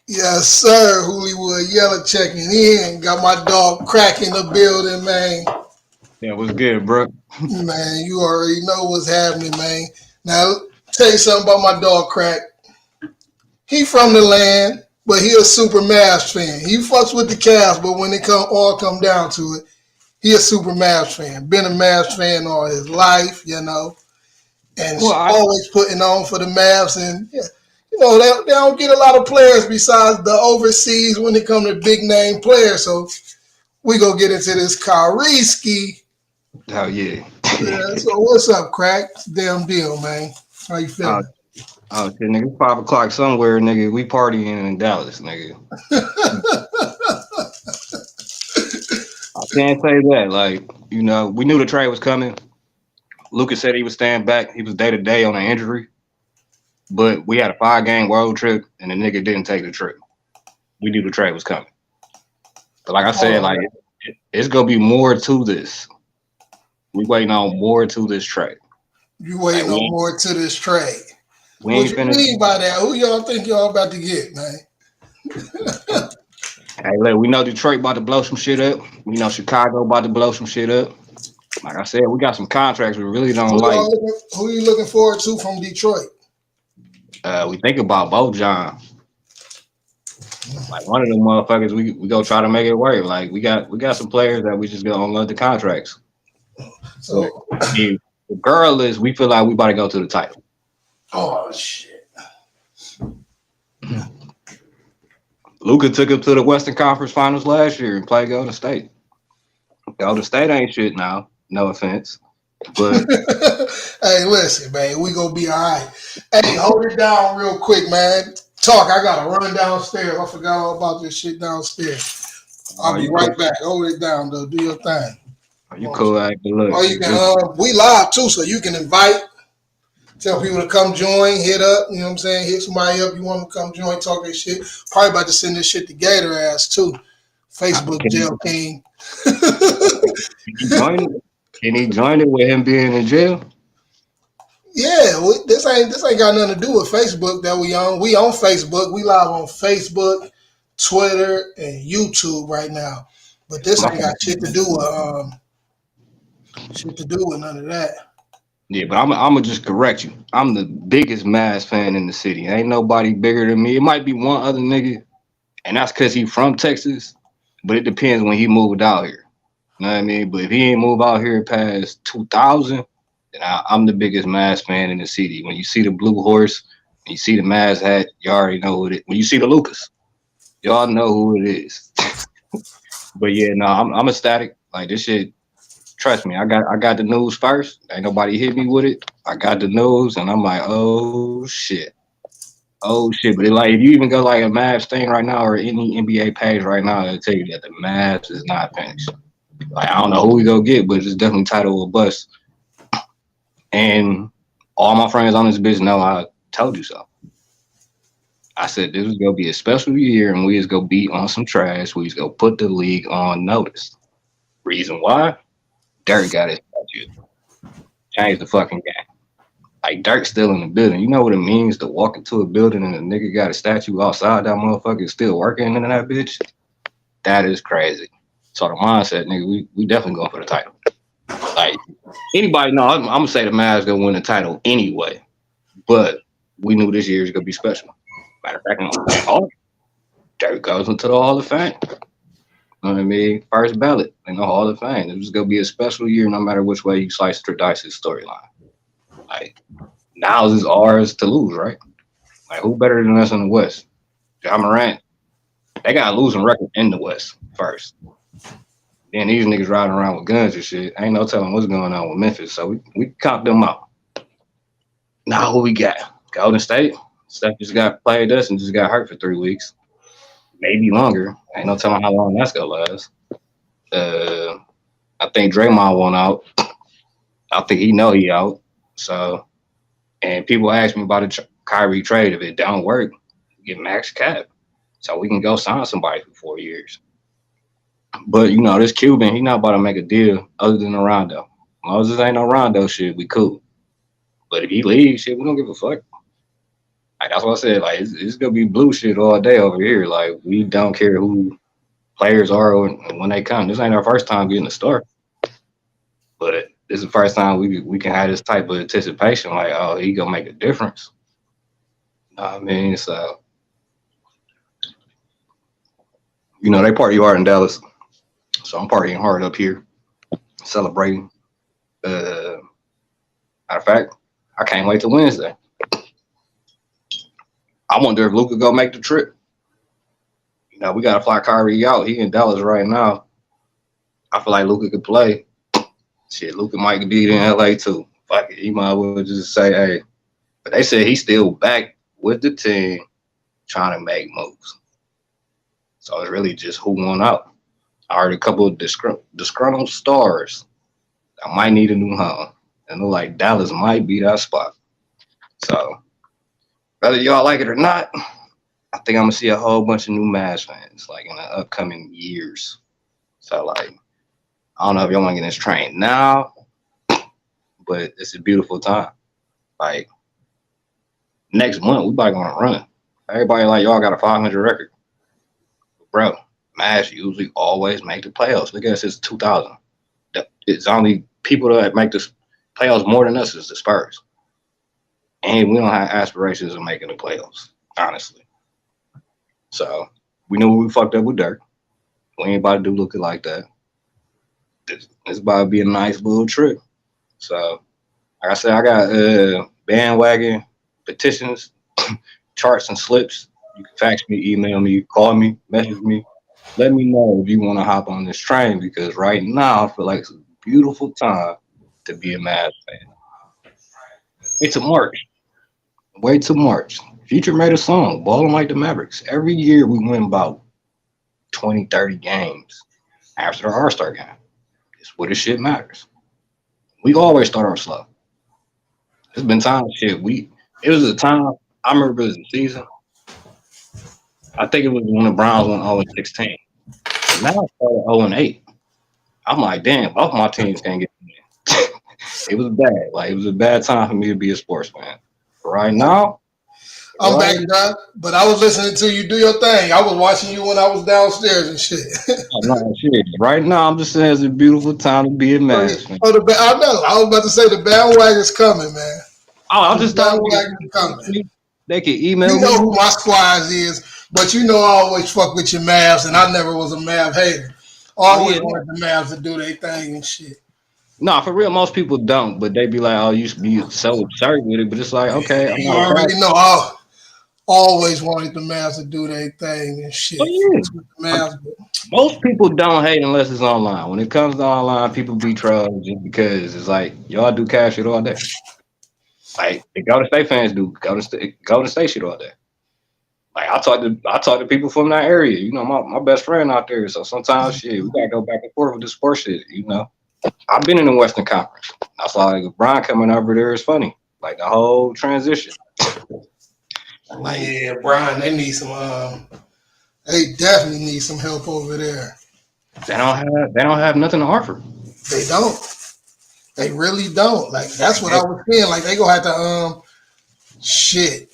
Yes, sir. Hollywood Yellow checking in. Got my dog Crack in the building, man. Yeah, what's good, bro? Man, you already know what's happening, man. Now, tell you something about my dog Crack. He from the land, but he a super Mavs fan. He fucks with the Cavs, but when it come down to it, he a super Mavs fan. Been a Mavs fan all his life, you know, and always putting on for the Mavs. And yeah, you know, they don't get a lot of players besides the overseas when it comes to big name players. So we go get into this KYRIE ski. Oh yeah. Yeah. So what's up, Crack? Damn deal, man. How you feeling? Oh shit, nigga, it's 5 o'clock somewhere, nigga. We partying in Dallas, nigga. I can't say that. Like, you know, we knew the trade was coming. Lucas said he was staying back. He was day to day on an injury. But we had a 5-game road trip, and the nigga didn't take the trip. We knew the trade was coming. But like I said, like it's gonna be more to this. We waiting on more to this trade. You waiting on more to this trade? We what ain't you mean by that? Who y'all think y'all about to get, man? Hey, look, we know Detroit about to blow some shit up. We know Chicago about to blow some shit up. Like I said, we got some contracts we really don't like. Who are you looking forward to from Detroit? We think about Bojan. Like one of them motherfuckers, we go try to make it work. Like we got some players that we just gonna unload the contracts. So regardless, we feel like we about to go to the title. Oh shit. Luka took him to the Western Conference Finals last year and played Golden State. Golden State ain't shit now. No offense. But hey, listen, man, we gonna be all right. Hey, hold it down real quick, man. Talk, I gotta run downstairs. I forgot all about this shit downstairs. I'll be right back. Hold it down though. Do your thing. Are you cool? Look. Or you can we live too, so you can invite. Tell people to come join, hit up, you know what I'm saying? Hit somebody up, you want to come join, talk this shit. Probably about to send this shit to Gator ass too. Facebook jail king. Can he join it with him being in jail? Yeah, this ain't got nothing to do with Facebook that we on. We on Facebook. We live on Facebook, Twitter, and YouTube right now. But this ain't got shit to do with none of that. Yeah, but I'm gonna just correct you. I'm the biggest Mavs fan in the city. Ain't nobody bigger than me. It might be one other nigga, and that's because he from Texas. But it depends when he moved out here. You know what I mean? But if he ain't moved out here past 2000, then I'm the biggest Mavs fan in the city. When you see the blue horse, and you see the Mavs hat, you already know who it is. When you see the Lucas, y'all know who it is. But yeah, no, I'm ecstatic. Like this shit. Trust me, I got the news first. Ain't nobody hit me with it. I got the news, and I'm like, oh shit. But it, like, if you even go like a Mavs thing right now or any NBA page right now, they'll tell you that the Mavs is not finished. Like I don't know who we go get, but it's definitely title or bust. And all my friends on this bitch know I told you so. I said this was gonna be a special year, and we was gonna beat on some trash. We was gonna put the league on notice. Reason why? Dirk got his statue. Changed the fucking game. Like, Dirk's still in the building. You know what it means to walk into a building and a nigga got a statue outside that motherfucker is still working in that bitch? That is crazy. So the mindset, nigga, we definitely going for the title. Like, anybody know, I'm going to say the Mavs going to win the title anyway. But we knew this year was going to be special. Matter of fact, Dirk goes into the Hall of Fame. You know what I mean? First ballot in the Hall of Fame. It was going to be a special year no matter which way you slice or dice his storyline. Like, now is ours to lose, right? Like, who better than us in the West? Ja Morant. They got a losing record in the West first. Then these niggas riding around with guns and shit. Ain't no telling what's going on with Memphis. So we count them out. Now who we got? Golden State. Steph just got played us and just got hurt for 3 weeks. Maybe longer. Ain't no telling how long that's gonna last. I think Draymond won out. I think he know he out. So, and people ask me about a KYRIE trade. If it don't work, get max cap. So we can go sign somebody for 4 years. But, you know, this Cuban, he not about to make a deal other than a Rondo. As long as this ain't no Rondo shit, we cool. But if he leaves, shit, we don't give a fuck. Like, that's what I said. Like it's gonna be blue shit all day over here. Like we don't care who players are when they come. This ain't our first time getting a start, but this is the first time we can have this type of anticipation. Like, oh, he gonna make a difference. I mean, so they party hard in Dallas, so I'm partying hard up here, celebrating. Matter of fact, I can't wait till Wednesday. I wonder if Luka go make the trip. We gotta fly KYRIE out. He in Dallas right now. I feel like Luka could play. Shit, Luka might be in LA too. Fuck it, he might well just say, hey. But they said he's still back with the team, trying to make moves. So it's really just who won out. I heard a couple of disgruntled stars that might need a new home, and look like Dallas might be that spot. So whether y'all like it or not, I think I'm gonna see a whole bunch of new Mavs fans like in the upcoming years. So like, I don't know if y'all want to get this train now, but it's a beautiful time. Like next month, we probably gonna run. Everybody like y'all got a 500 record, bro. Mavs usually always make the playoffs. Look at us since 2000. It's only people that make the playoffs more than us is the Spurs, and we don't have aspirations of making the playoffs, honestly. So we know we fucked up with Dirk. We ain't about to do looking like that. It's about to be a nice little trip. So, like I said, I got bandwagon petitions, charts, and slips. You can fax me, email me, call me, message me. Let me know if you want to hop on this train because right now I feel like it's a beautiful time to be a Mavs fan. Wait till March. Wait till March. Future made a song, Ballin' Like the Mavericks. Every year we win about 20, 30 games after the All-Star game. It's where the shit matters. We always start off slow. There's been times it was a time, I remember it was a season. I think it was when the Browns went 0-16. And now it's 0-8. I'm like, damn, both my teams can't get in. It was bad. Like, it was a bad time for me to be a sports fan. But right now, I'm back, Doc, but I was listening to you do your thing. I was watching you when I was downstairs and shit. Shit. Right now, I'm just saying it's a beautiful time to be a Mavs fan. I know. I was about to say the bandwagon's coming, man. I'll just tell coming. They can email me. You know who me. my squads is, but you know I always fuck with your Mavs, and I never was a Mav hater. Always wanted the Mavs to do their thing and shit. No, for real, most people don't, but they be like, oh, you used to be so absurd with it, but it's like, okay. You already know I always wanted the Mavs to do their thing and shit. Oh, yeah. Most people don't hate unless it's online. When it comes to online, people be trolls just because it's like, y'all do cash shit all day. Like the Golden State fans do Golden State shit all day. Like I talk to people from that area. My best friend out there. So sometimes shit, we gotta go back and forth with the sports shit. I've been in the Western Conference. I saw like Brian coming over there is funny. Like the whole transition. Like, yeah, Brian, they need some. They definitely need some help over there. They don't have nothing to offer. They don't. They really don't. Like that's what I was feeling. Like they gonna have to shit.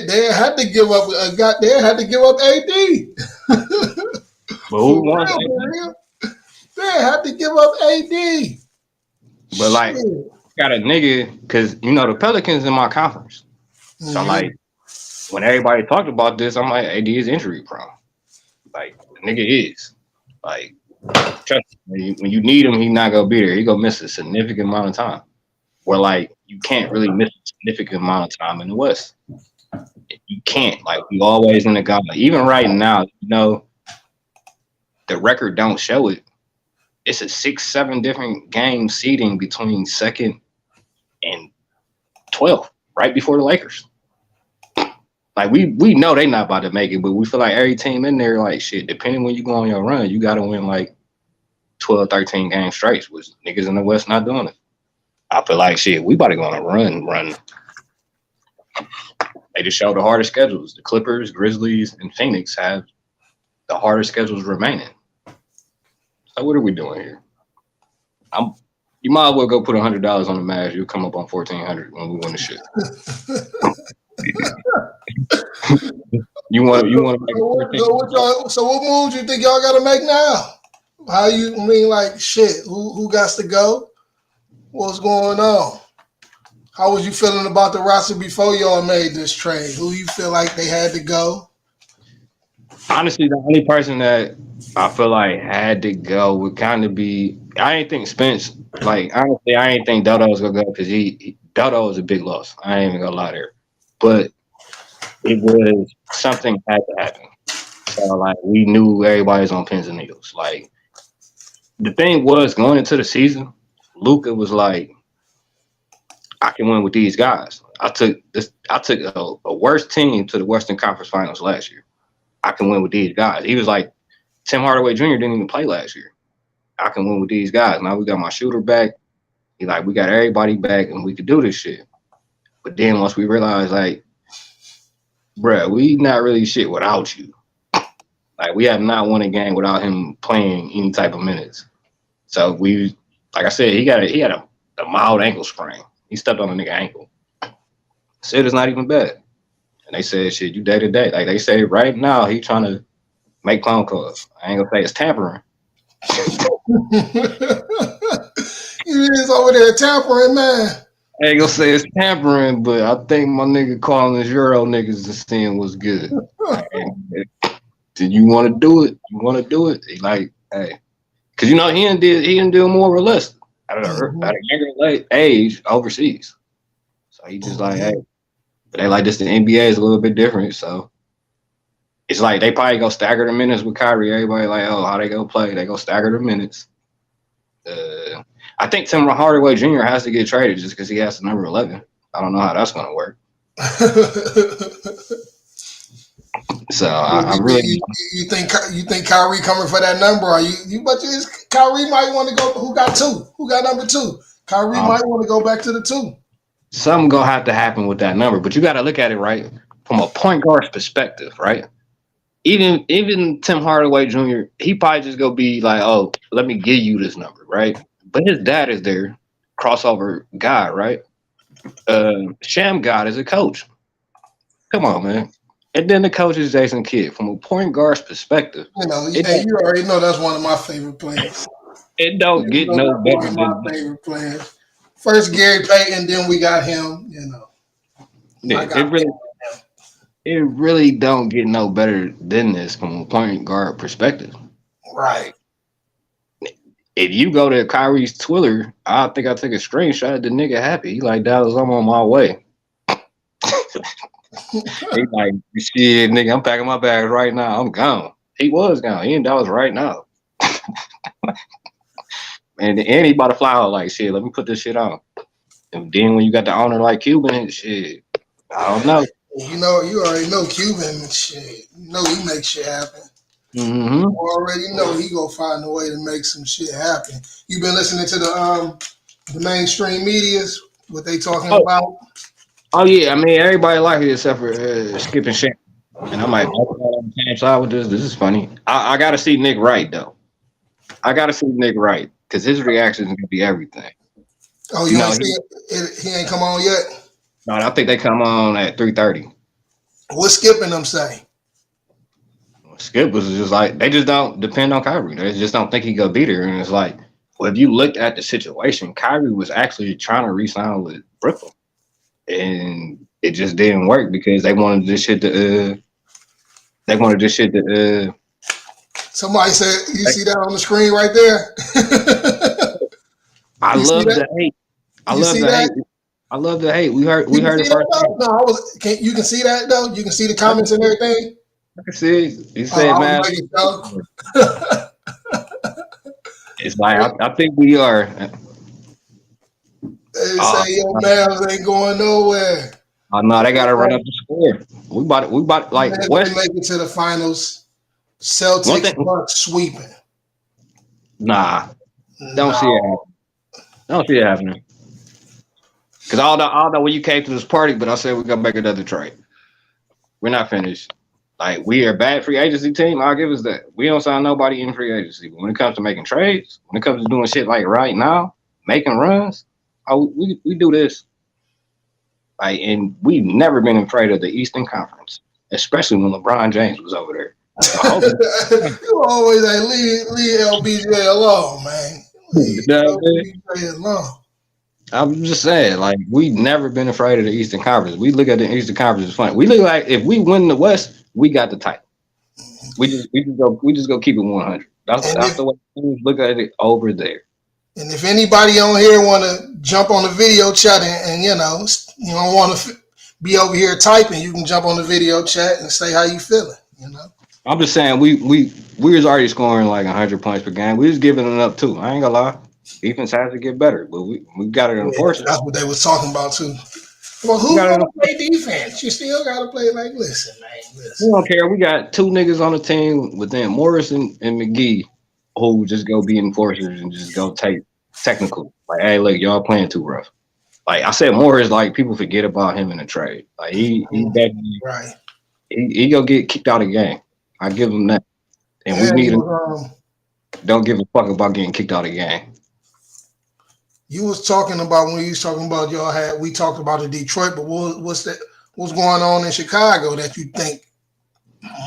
They had to give up. They had to give up AD. But who won AD? They had to give up AD. But like, got a nigga because the Pelicans in my conference. Mm-hmm. So like, when everybody talked about this, I'm like, AD is injury prone. Like the nigga is. Like, trust me, when you need him, he's not gonna be there. He gonna miss a significant amount of time. Where like you can't really miss a significant amount of time in the West. You can't. Like you always in the gauntlet. Even right now, the record don't show it. It's a 6-7 different game seeding between 2nd and 12th, right before the Lakers. Like we know they not about to make it, but we feel like every team in there, like shit, depending when you go on your run, you gotta win like 12, 13 games straight, which niggas in the West not doing it. I feel like shit, we about to go on a run. They just show the hardest schedules. The Clippers, Grizzlies, and Phoenix have the hardest schedules remaining. So what are we doing here? You might as well go put $100 on the Mavs. You'll come up on 1,400 when we win the shit. You want to make so what moves you think y'all got to make now? How you mean like shit? Who got to go? What's going on? How was you feeling about the roster before y'all made this trade? Who you feel like they had to go? Honestly, the only person that I feel like had to go would kind of be. I ain't think Spence. Like honestly, I ain't think Dodo was gonna go because Dodo was a big loss. I ain't even gonna lie there, but it was something had to happen. So like we knew everybody was on pins and needles. Like the thing was going into the season, Luka was like, I can win with these guys. I took a worse team to the Western Conference Finals last year. I can win with these guys. He was like, Tim Hardaway Jr. didn't even play last year. I can win with these guys. Now we got my shooter back. He like, we got everybody back and we could do this shit. But then once we realized, like, bruh, we not really shit without you. Like, we have not won a game without him playing any type of minutes. So we, like I said, he had a mild ankle sprain. He stepped on a nigga ankle. Said it's not even bad. And they said, shit, you day to day. Like they say right now, he trying to make phone calls. I ain't gonna say it's tampering. You is over there tampering, man. I ain't gonna say it's tampering, but I think my nigga calling his Euro niggas and seeing what's good. Did you want to do it? You want to do it? He like, hey, because you know he didn't do more or less at a younger age overseas. So he just like, hey. But they like this. The NBA is a little bit different, so it's like they probably go stagger the minutes with Kyrie. Everybody like, oh, how they go play? They go stagger the minutes. I think Tim Hardaway Jr. has to get traded just because he has the number 11. I don't know how that's going to work. So I really you think Kyrie coming for that number? Are you? But Kyrie might want to go. Who got two? Who got number 2? Kyrie might want to go back to the 2. Something gonna have to happen with that number, but you got to look at it right from a point guard's perspective, right? Even Tim Hardaway Jr., he probably just gonna be like, oh, let me give you this number, right? But his dad is their crossover guy, right? Sham God is a coach. Come on, man. And then the coach is Jason Kidd. From a point guard's perspective, you already know that's one of my favorite players. It don't get no better than my favorite players. First Gary Payton, then we got him. You know, it really don't get no better than this from a point guard perspective. Right. If you go to Kyrie's Twitter, I think I took a screenshot of the nigga happy. He like, Dallas, I'm on my way. He like, shit, nigga, I'm packing my bags right now. I'm gone. He was gone. He in Dallas right now. and he about to fly out like, shit, let me put this shit on. And then when you got the owner like Cuban, shit, I don't know. You know, you already know Cuban shit. You know he makes shit happen. Mm-hmm. You already know he gonna find a way to make some shit happen. You been listening to the mainstream medias, what they talking about? Oh yeah, I mean everybody like it except for Skip and Shaq. And I'm like, on the same side with this. This is funny. I gotta see Nick Wright though. I gotta see Nick Wright because his reaction is gonna be everything. Oh, you ain't see it? He ain't come on yet? No, I think they come on at 3:30. What Skip and them say? Skip was just like, they just don't depend on Kyrie. They just don't think he gonna be there. And it's like, well, if you looked at the situation, Kyrie was actually trying to re-sign with Brooklyn. And it just didn't work because they wanted this shit to Somebody said, you see that on the screen right there? I love the hate. I love the hate. We heard it first. No, you can see that though. You can see the comments and everything. I can see it. He said, man. It's like I think we are. They say your Mavs ain't going nowhere. Oh no, they gotta run up the score. We about like West make it to the finals. Celtics Bucks sweeping. Nah. Don't see it happening. Don't see it happening. Because although when you came to this party, but I said we gotta make another trade. We're not finished. Like, we are a bad free agency team. I'll give us that. We don't sign nobody in free agency. But when it comes to making trades, when it comes to doing shit like right now, making runs, we do this. Like, and we've never been afraid of the Eastern Conference, especially when LeBron James was over there. You always like leave LBJ alone, man. Leave LBJ alone. I'm just saying, like, we've never been afraid of the Eastern Conference. We look at the Eastern Conference as fun. We look like if we win the West, we got the title. We just go keep it 100. That's the way we look at it over there. And if anybody on here want to jump on the video chat and you don't want to be over here typing, you can jump on the video chat and say how you feeling. You know. I'm just saying we was already scoring like 100 points per game. We was giving it up too. I ain't gonna lie. Defense has to get better, but we got to enforce it. That's what they was talking about too. Well, who's gonna play defense? You still gotta play like listen, man. Listen. We don't care. We got two niggas on the team within Morris and McGee who just go be enforcers and just go take technical. Like, hey, look, y'all playing too rough. Like I said, Morris, like people forget about him in the trade. Like he definitely right. He go get kicked out of the game. I give him that. And we need him. Don't give a fuck about getting kicked out of the game. You was talking about when you was talking about we talked about the Detroit, but what's going on in Chicago that you think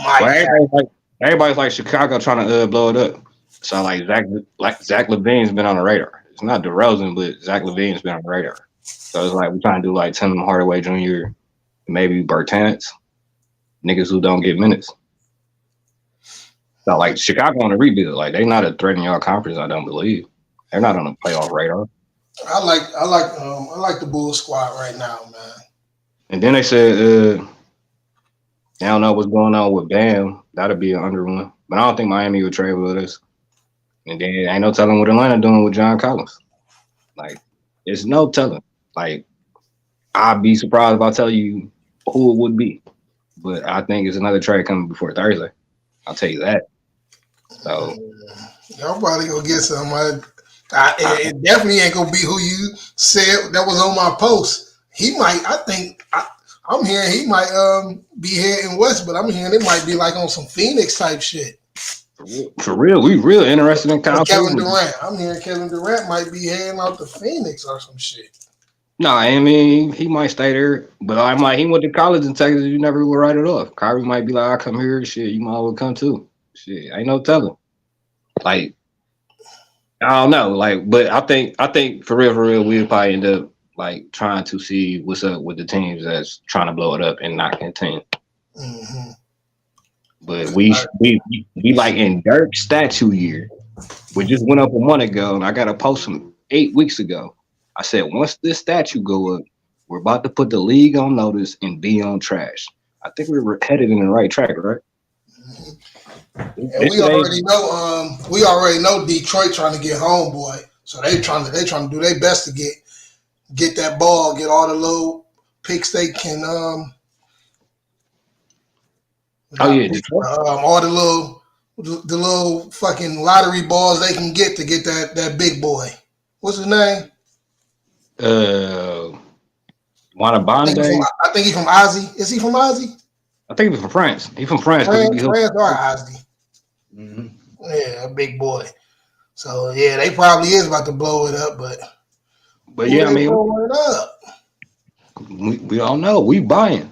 might everybody's like Chicago trying to blow it up. So like Zach LaVine's been on the radar. It's not DeRozan, but Zach LaVine's been on the radar. So it's like we're trying to do like Tim Hardaway Jr., maybe Bertans, niggas who don't get minutes. So like Chicago on the rebuild, like they not a threat in your conference, I don't believe. They're not on the playoff radar. I like the Bulls squad right now, man. And then they said they don't know what's going on with Bam. That'll be an under one. But I don't think Miami will trade with us. And then ain't no telling what Atlanta doing with John Collins. Like, there's no telling. Like, I'd be surprised if I tell you who it would be. But I think it's another trade coming before Thursday. I'll tell you that. So y'all probably gonna get some. It definitely ain't gonna be who you said that was on my post. He might. I'm hearing he might be heading west, but I'm hearing it might be like on some Phoenix type shit. For real, we real interested in Kevin Durant. I'm hearing Kevin Durant might be heading out to Phoenix or some shit. No, I mean he might stay there, but I'm like he went to college in Texas. You never will write it off. Kyrie might be like, I come here, shit. You might as well come too. Shit, ain't no telling. Like, I don't know. Like, but I think for real, we'll probably end up like trying to see what's up with the teams that's trying to blow it up and not contain. Mm-hmm. But we like in Dirk's statue year. We just went up a month ago, and I got a post from 8 weeks ago. I said once this statue go up, we're about to put the league on notice and be on trash. I think we were headed in the right track, right? Mm-hmm. And we already know Detroit trying to get homeboy, so they trying to do their best to get that ball, get all the little picks they can. All the little fucking lottery balls they can get to get that big boy. What's his name? Wanabande. I think he's from Ozzy. Is he from Ozzy? I think he's from France. He's from France. France or Ozzy. Mm-hmm. Yeah, a big boy. So yeah, they probably is about to blow it up, but yeah, I mean, blowing it up. We don't know. We buying.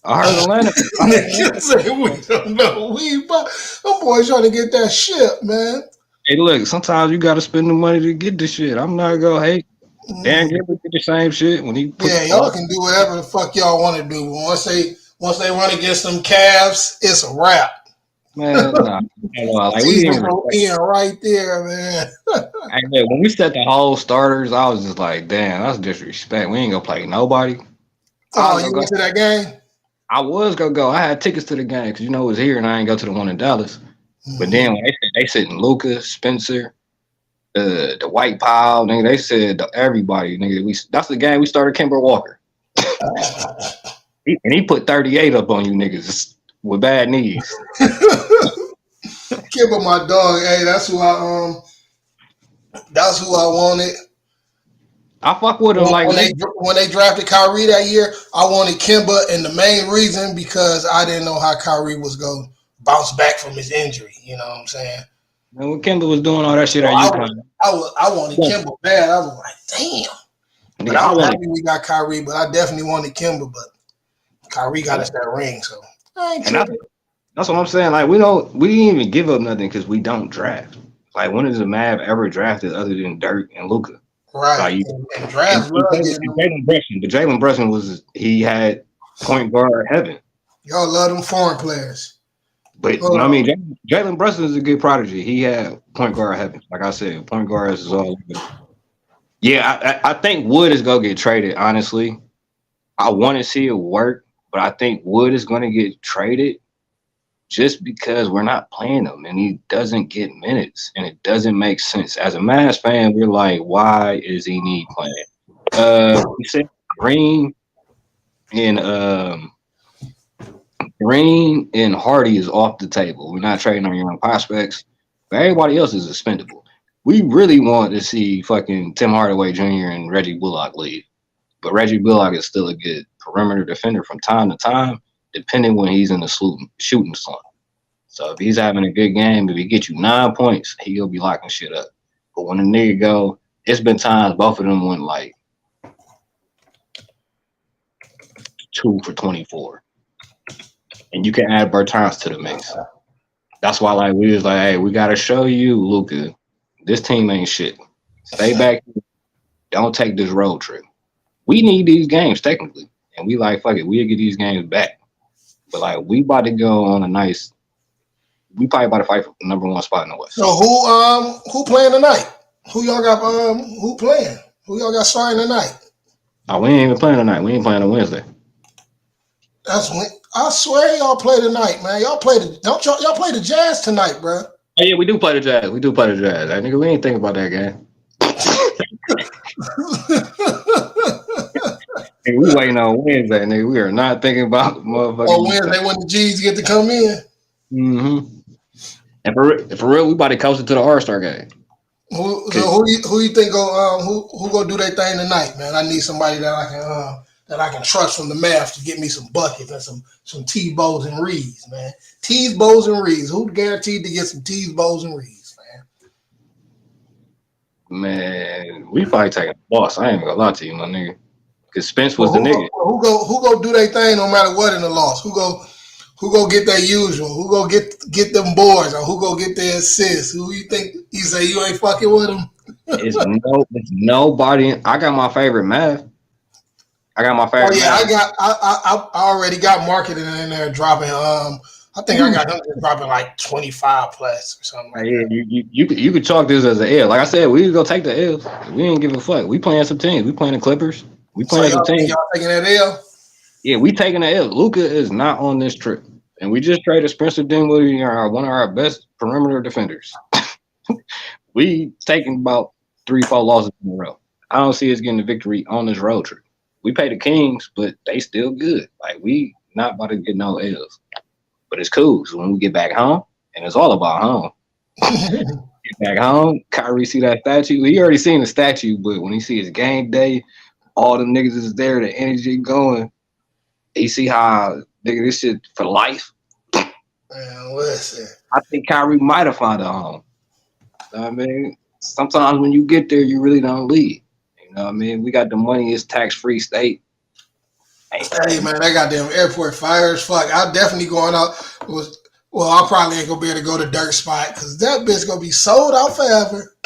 I heard Atlanta. You say we don't know. We buy. Them boys trying to get that shit, man. Hey, look. Sometimes you got to spend the money to get the shit. I'm not gonna hate. Dan Gilbert did the same shit when he. Y'all can do whatever the fuck y'all want to do. Once they run against them Cavs, it's a wrap. Man, like we didn't right there, man. When we set the whole starters, I was just like, damn, that's disrespect. We ain't gonna play nobody. Oh, you went to that game? I was gonna go. I had tickets to the game because it was here, and I ain't go to the one in Dallas. Mm-hmm. But then when they said Luka, Spencer, the White Pile, nigga, they said everybody, nigga. That's the game we started Kemba Walker, and he put 38 up on you niggas with bad knees. Kemba, my dog. Hey, that's who I wanted. I fuck with him when they drafted Kyrie that year. I wanted Kemba, and the main reason because I didn't know how Kyrie was going to bounce back from his injury. You know what I'm saying? And when Kimba was doing all that shit at I UConn, wanted Kimba bad. I was like, damn. But nigga, I I'm wanted. happy we got Kyrie, but I definitely wanted Kimba, but Kyrie got us that ring, so I ain't And tripping. that's what I'm saying. Like we didn't even give up nothing because we don't draft. Like when has the Mav ever drafted other than Dirk and Luka? Right. Like And draft love getting them. Jalen Brunson, but Jalen Brunson he had point guard heaven. Y'all love them foreign players. But you know what I mean, Jalen Brunson is a good prodigy. He had point guard heaven. Like I said, point guards is all. Yeah, I think Wood is gonna get traded. Honestly, I want to see it work, but I think Wood is gonna get traded just because we're not playing him and he doesn't get minutes and it doesn't make sense. As a Mavs fan, we're like, why is he need playing? We said Green and Hardy is off the table. We're not trading our young prospects, but everybody else is expendable. We really want to see fucking Tim Hardaway Jr. and Reggie Bullock leave. But Reggie Bullock is still a good perimeter defender from time to time, depending when he's in the shooting slump. So if he's having a good game, if he gets you 9 points, he'll be locking shit up. But when the nigga go, it's been times both of them went like 2 for 24. And you can add Bertans to the mix. That's why like we was like, hey, we gotta show you, Luka, this team ain't shit. Stay back. Don't take this road trip. We need these games technically. And we like, fuck it, we'll get these games back. But like we about to go on a nice. We probably about to fight for the #1 spot in the West. So who playing tonight? Who y'all got who playing? Who y'all got starting tonight? Oh, we ain't even playing tonight. We ain't playing on Wednesday. That's when I swear y'all play tonight, man. Y'all play y'all play the Jazz tonight, bro. Oh yeah, we do play the Jazz. We do play the Jazz. That nigga, we ain't thinking about that game. Nigga, we waiting on Wednesday, nigga. We are not thinking about motherfucking. Oh, Wednesday when the G's get to come in. Mm-hmm. And for real, we about to coast it to the All-Star game. Who you think who go do their thing tonight, man? I need somebody that I can trust from the Mavs to get me some buckets and some T Bows and Reeds, man. T's, Bows, and Reeds. Who guaranteed to get some T's, Bows, and Reeds, man? Man, we probably taking a loss. I ain't even gonna lie to you, my nigga. Because Spence was the nigga. Who go do their thing no matter what in the loss? Who go get their usual? Who go get them boards, or who go get their assists? Who you think you say you ain't fucking with them? It's nobody. I got my favorite Mav. I got my favorite. Oh yeah, I already got marketing in there dropping. I think I got him dropping like 25 plus or something like that. You could chalk this as an L. Like I said, we go take the L's. We ain't give a fuck. We playing some teams. We playing the Clippers. We playing some teams. Y'all taking that L? Yeah, we taking the L. Luka is not on this trip, and we just traded Spencer Dinwiddie, one of our best perimeter defenders. We taking about 3-4 losses in a row. I don't see us getting the victory on this road trip. We pay the Kings, but they still good. Like we not about to get no L's. But it's cool. So when we get back home, and it's all about home. Get back home, Kyrie see that statue. He already seen the statue, but when he see his game day, all the niggas is there, the energy going. He see how nigga this shit for life. Man, listen. I think Kyrie might have found a home. You know what I mean? Sometimes when you get there, you really don't leave. You know what I mean? We got the money, it's tax-free state. Hey man, that goddamn airport fire as fuck. I'm definitely going out. Well, I probably ain't gonna be able to go to Dirk spot because that bitch gonna be sold out forever.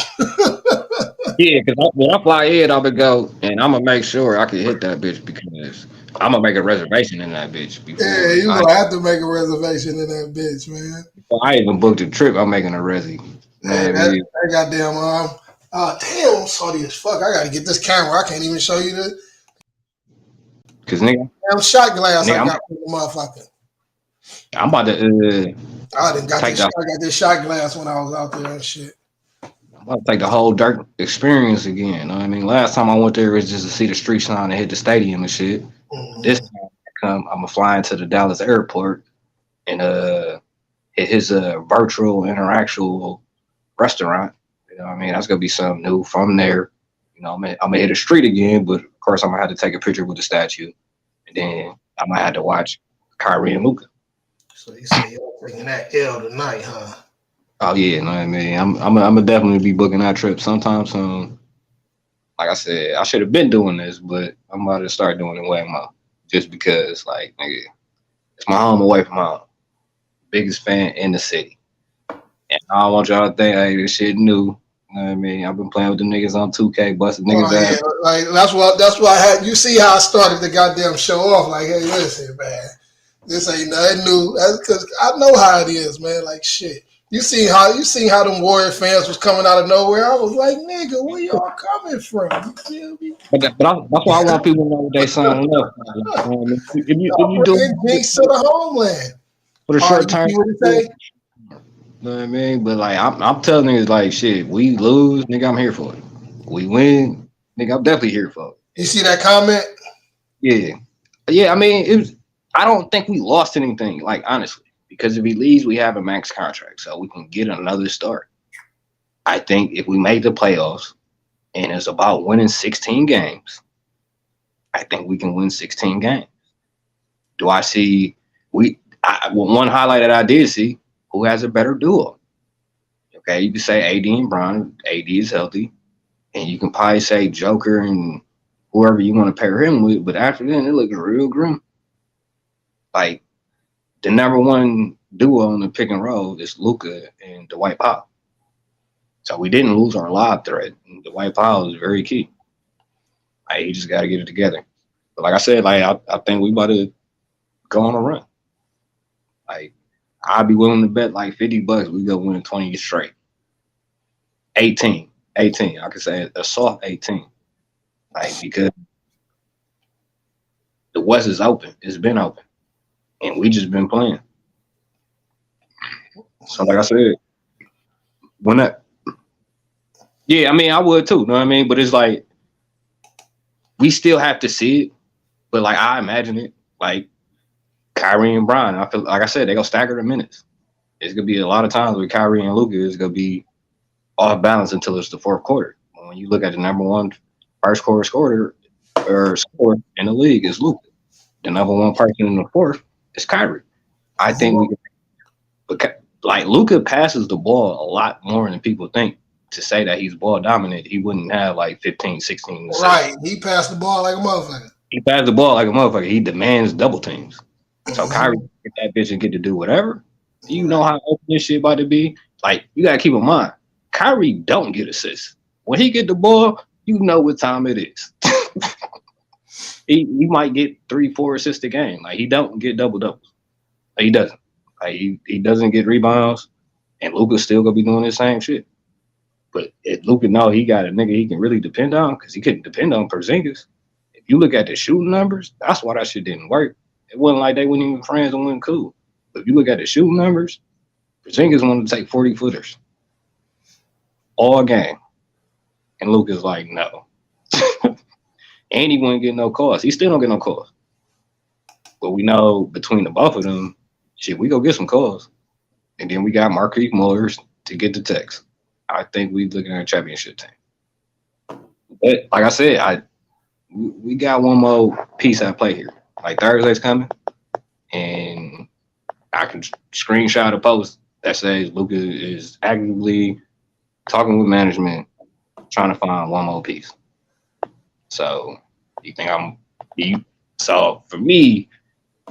Yeah, because when I fly in, I'm gonna go and I'm gonna make sure I can hit that bitch because I'm gonna make a reservation in that bitch. Yeah, you gonna have to make a reservation in that bitch, man. Before I even booked a trip, I'm making a resi. Man, that goddamn damn, I'm salty as fuck. I gotta get this camera. I can't even show you the. Cause nigga, damn shot glass I got from the motherfucker. I'm about to. I got this shot glass when I was out there and shit. I'm about to take the whole Dirk experience again. You know what I mean, last time I went there was just to see the street sign and hit the stadium and shit. Mm-hmm. This time I'm gonna fly into the Dallas airport and hit his virtual interactual restaurant. You know what I mean? That's gonna be something new from there. You know, I'm gonna hit the street again, but of course I'm gonna have to take a picture with the statue, and then I might have to watch Kyrie and Luka. So you say you're taking that L tonight, huh? Oh yeah, no, I mean, I'm gonna definitely be booking that trip sometime soon. Like I said, I should have been doing this, but I'm about to start doing it way more. Just because, like, nigga, it's my home away from home. Biggest fan in the city. And I don't want y'all to think, hey, this shit new. You know what I mean? I've been playing with the niggas on 2K, busting niggas Oh ass. yeah, like that's why I had you see how I started the goddamn show off. Like, hey, listen, man, this ain't nothing new. That's because I know how it is, man. Like shit. You seen how them Warrior fans was coming out of nowhere. I was like, nigga, where y'all coming from? You feel me? That's why I want people to know what they signing up for. You know what I mean? If Y'all you do bringing jinx to the homeland. for the All right, short you term, see what it you say? know what I mean? But like I'm telling niggas like shit, we lose, nigga, I'm here for it. We win, nigga, I'm definitely here for You it. see that comment? Yeah. Yeah, I mean, it was I don't think we lost anything, like honestly. Because if he leaves, we have a max contract, so we can get another start. I think if we make the playoffs and it's about winning 16 games, I think we can win 16 games. Do I see well, one highlight that I did see who has a better duo? Okay, you can say AD and Bron. AD is healthy, and you can probably say Joker and whoever you want to pair him with. But after that, it looks real grim. Like the number one duo on the pick and roll is Luka and Dwight Powell. So we didn't lose our lob threat. Dwight Powell is very key. Like, he just got to get it together. But like I said, like I think we about to go on a run. Like I'd be willing to bet like $50 we go win 20 straight. 18. 18. I could say a soft 18. Like because the West is open. It's been open. And we just been playing. So like I said, when that yeah, I mean I would too, know what I mean? But it's like we still have to see it. But like I imagine it, like Kyrie and Brian, I feel like I said, they're gonna stagger the minutes. It's gonna be a lot of times with Kyrie and Luka, it's gonna be off balance until it's the fourth quarter. When you look at the number one first quarter scorer in the league is Luka. The number one person in the fourth is Kyrie. I think we can, but like Luka passes the ball a lot more than people think. To say that he's ball dominant, he wouldn't have like 15, 16 assists. Right. He passed the ball like a motherfucker. He passes the ball like a motherfucker. He demands double teams. So Kyrie Mhm. get that bitch and get to do whatever. You know how open this shit about to be. Like you gotta keep in mind, Kyrie don't get assists. When he get the ball, you know what time it is. he might get 3-4 assists a game. Like he don't get double doubles. Like, he doesn't. Like he doesn't get rebounds, and Luka's still gonna be doing the same shit. But if Luka know he got a nigga he can really depend on, because he couldn't depend on Porzingis. If you look at the shooting numbers, that's why that shit didn't work. It wasn't like they weren't even friends and wasn't cool. But if you look at the shooting numbers, Porzingis wanted to take 40 footers all game. And Luka's like, no. And he wouldn't get no calls. He still don't get no calls. But we know between the both of them, shit, we go get some calls. And then we got Marquise Mullers to get the text. I think we looking at a championship team. But like I said, we got one more piece at play here. Like Thursday's coming, and I can screenshot a post that says Luka is actively talking with management, trying to find one more piece. So you think so for me,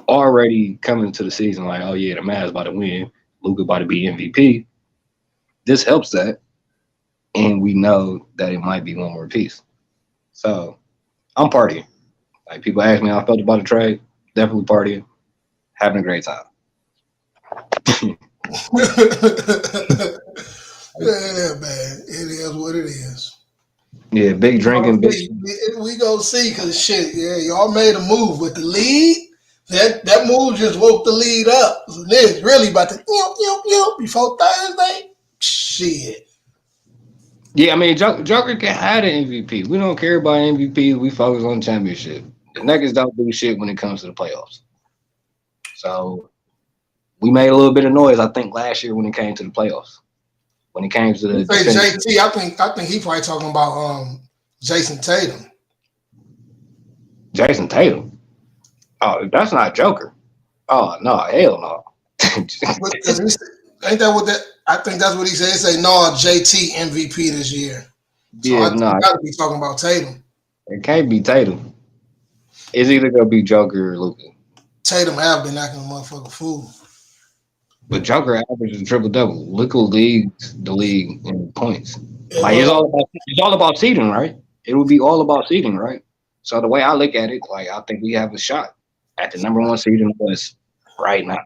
already coming to the season, like, oh yeah, the Mavs about to win, Luka about to be MVP. This helps that, and we know that it might be one more piece. So I'm partying. Like people ask me how I felt about the trade, definitely partying, having a great time. Yeah, man. It is what it is. Yeah, big drinking, big. We go see because shit, yeah, y'all made a move with the lead. That move just woke the lead up. So it's really about to before Thursday. Shit. Yeah, I mean, Joker can have an MVP. We don't care about MVP. We focus on championship. The Nuggets don't do shit when it comes to the playoffs. So we made a little bit of noise, I think, last year when it came to the playoffs. When it came to the Say JT, I think he probably talking about Jason Tatum. Jason Tatum. Oh, that's not Joker. Oh no, hell no. Ain't that what that? I think that's what he said. He said, no, JT MVP this year. So Yeah, I think no, you got to be talking about Tatum. it can't be Tatum. It's either gonna be Joker or Luka. Tatum have been acting a motherfucking fool. But Joker averages a triple double. Luka leads the league in points. It Like was, it's all about seeding, right? It would be all about seeding, right? So the way I look at it, like I think we have a shot at the number one seed in the West right now.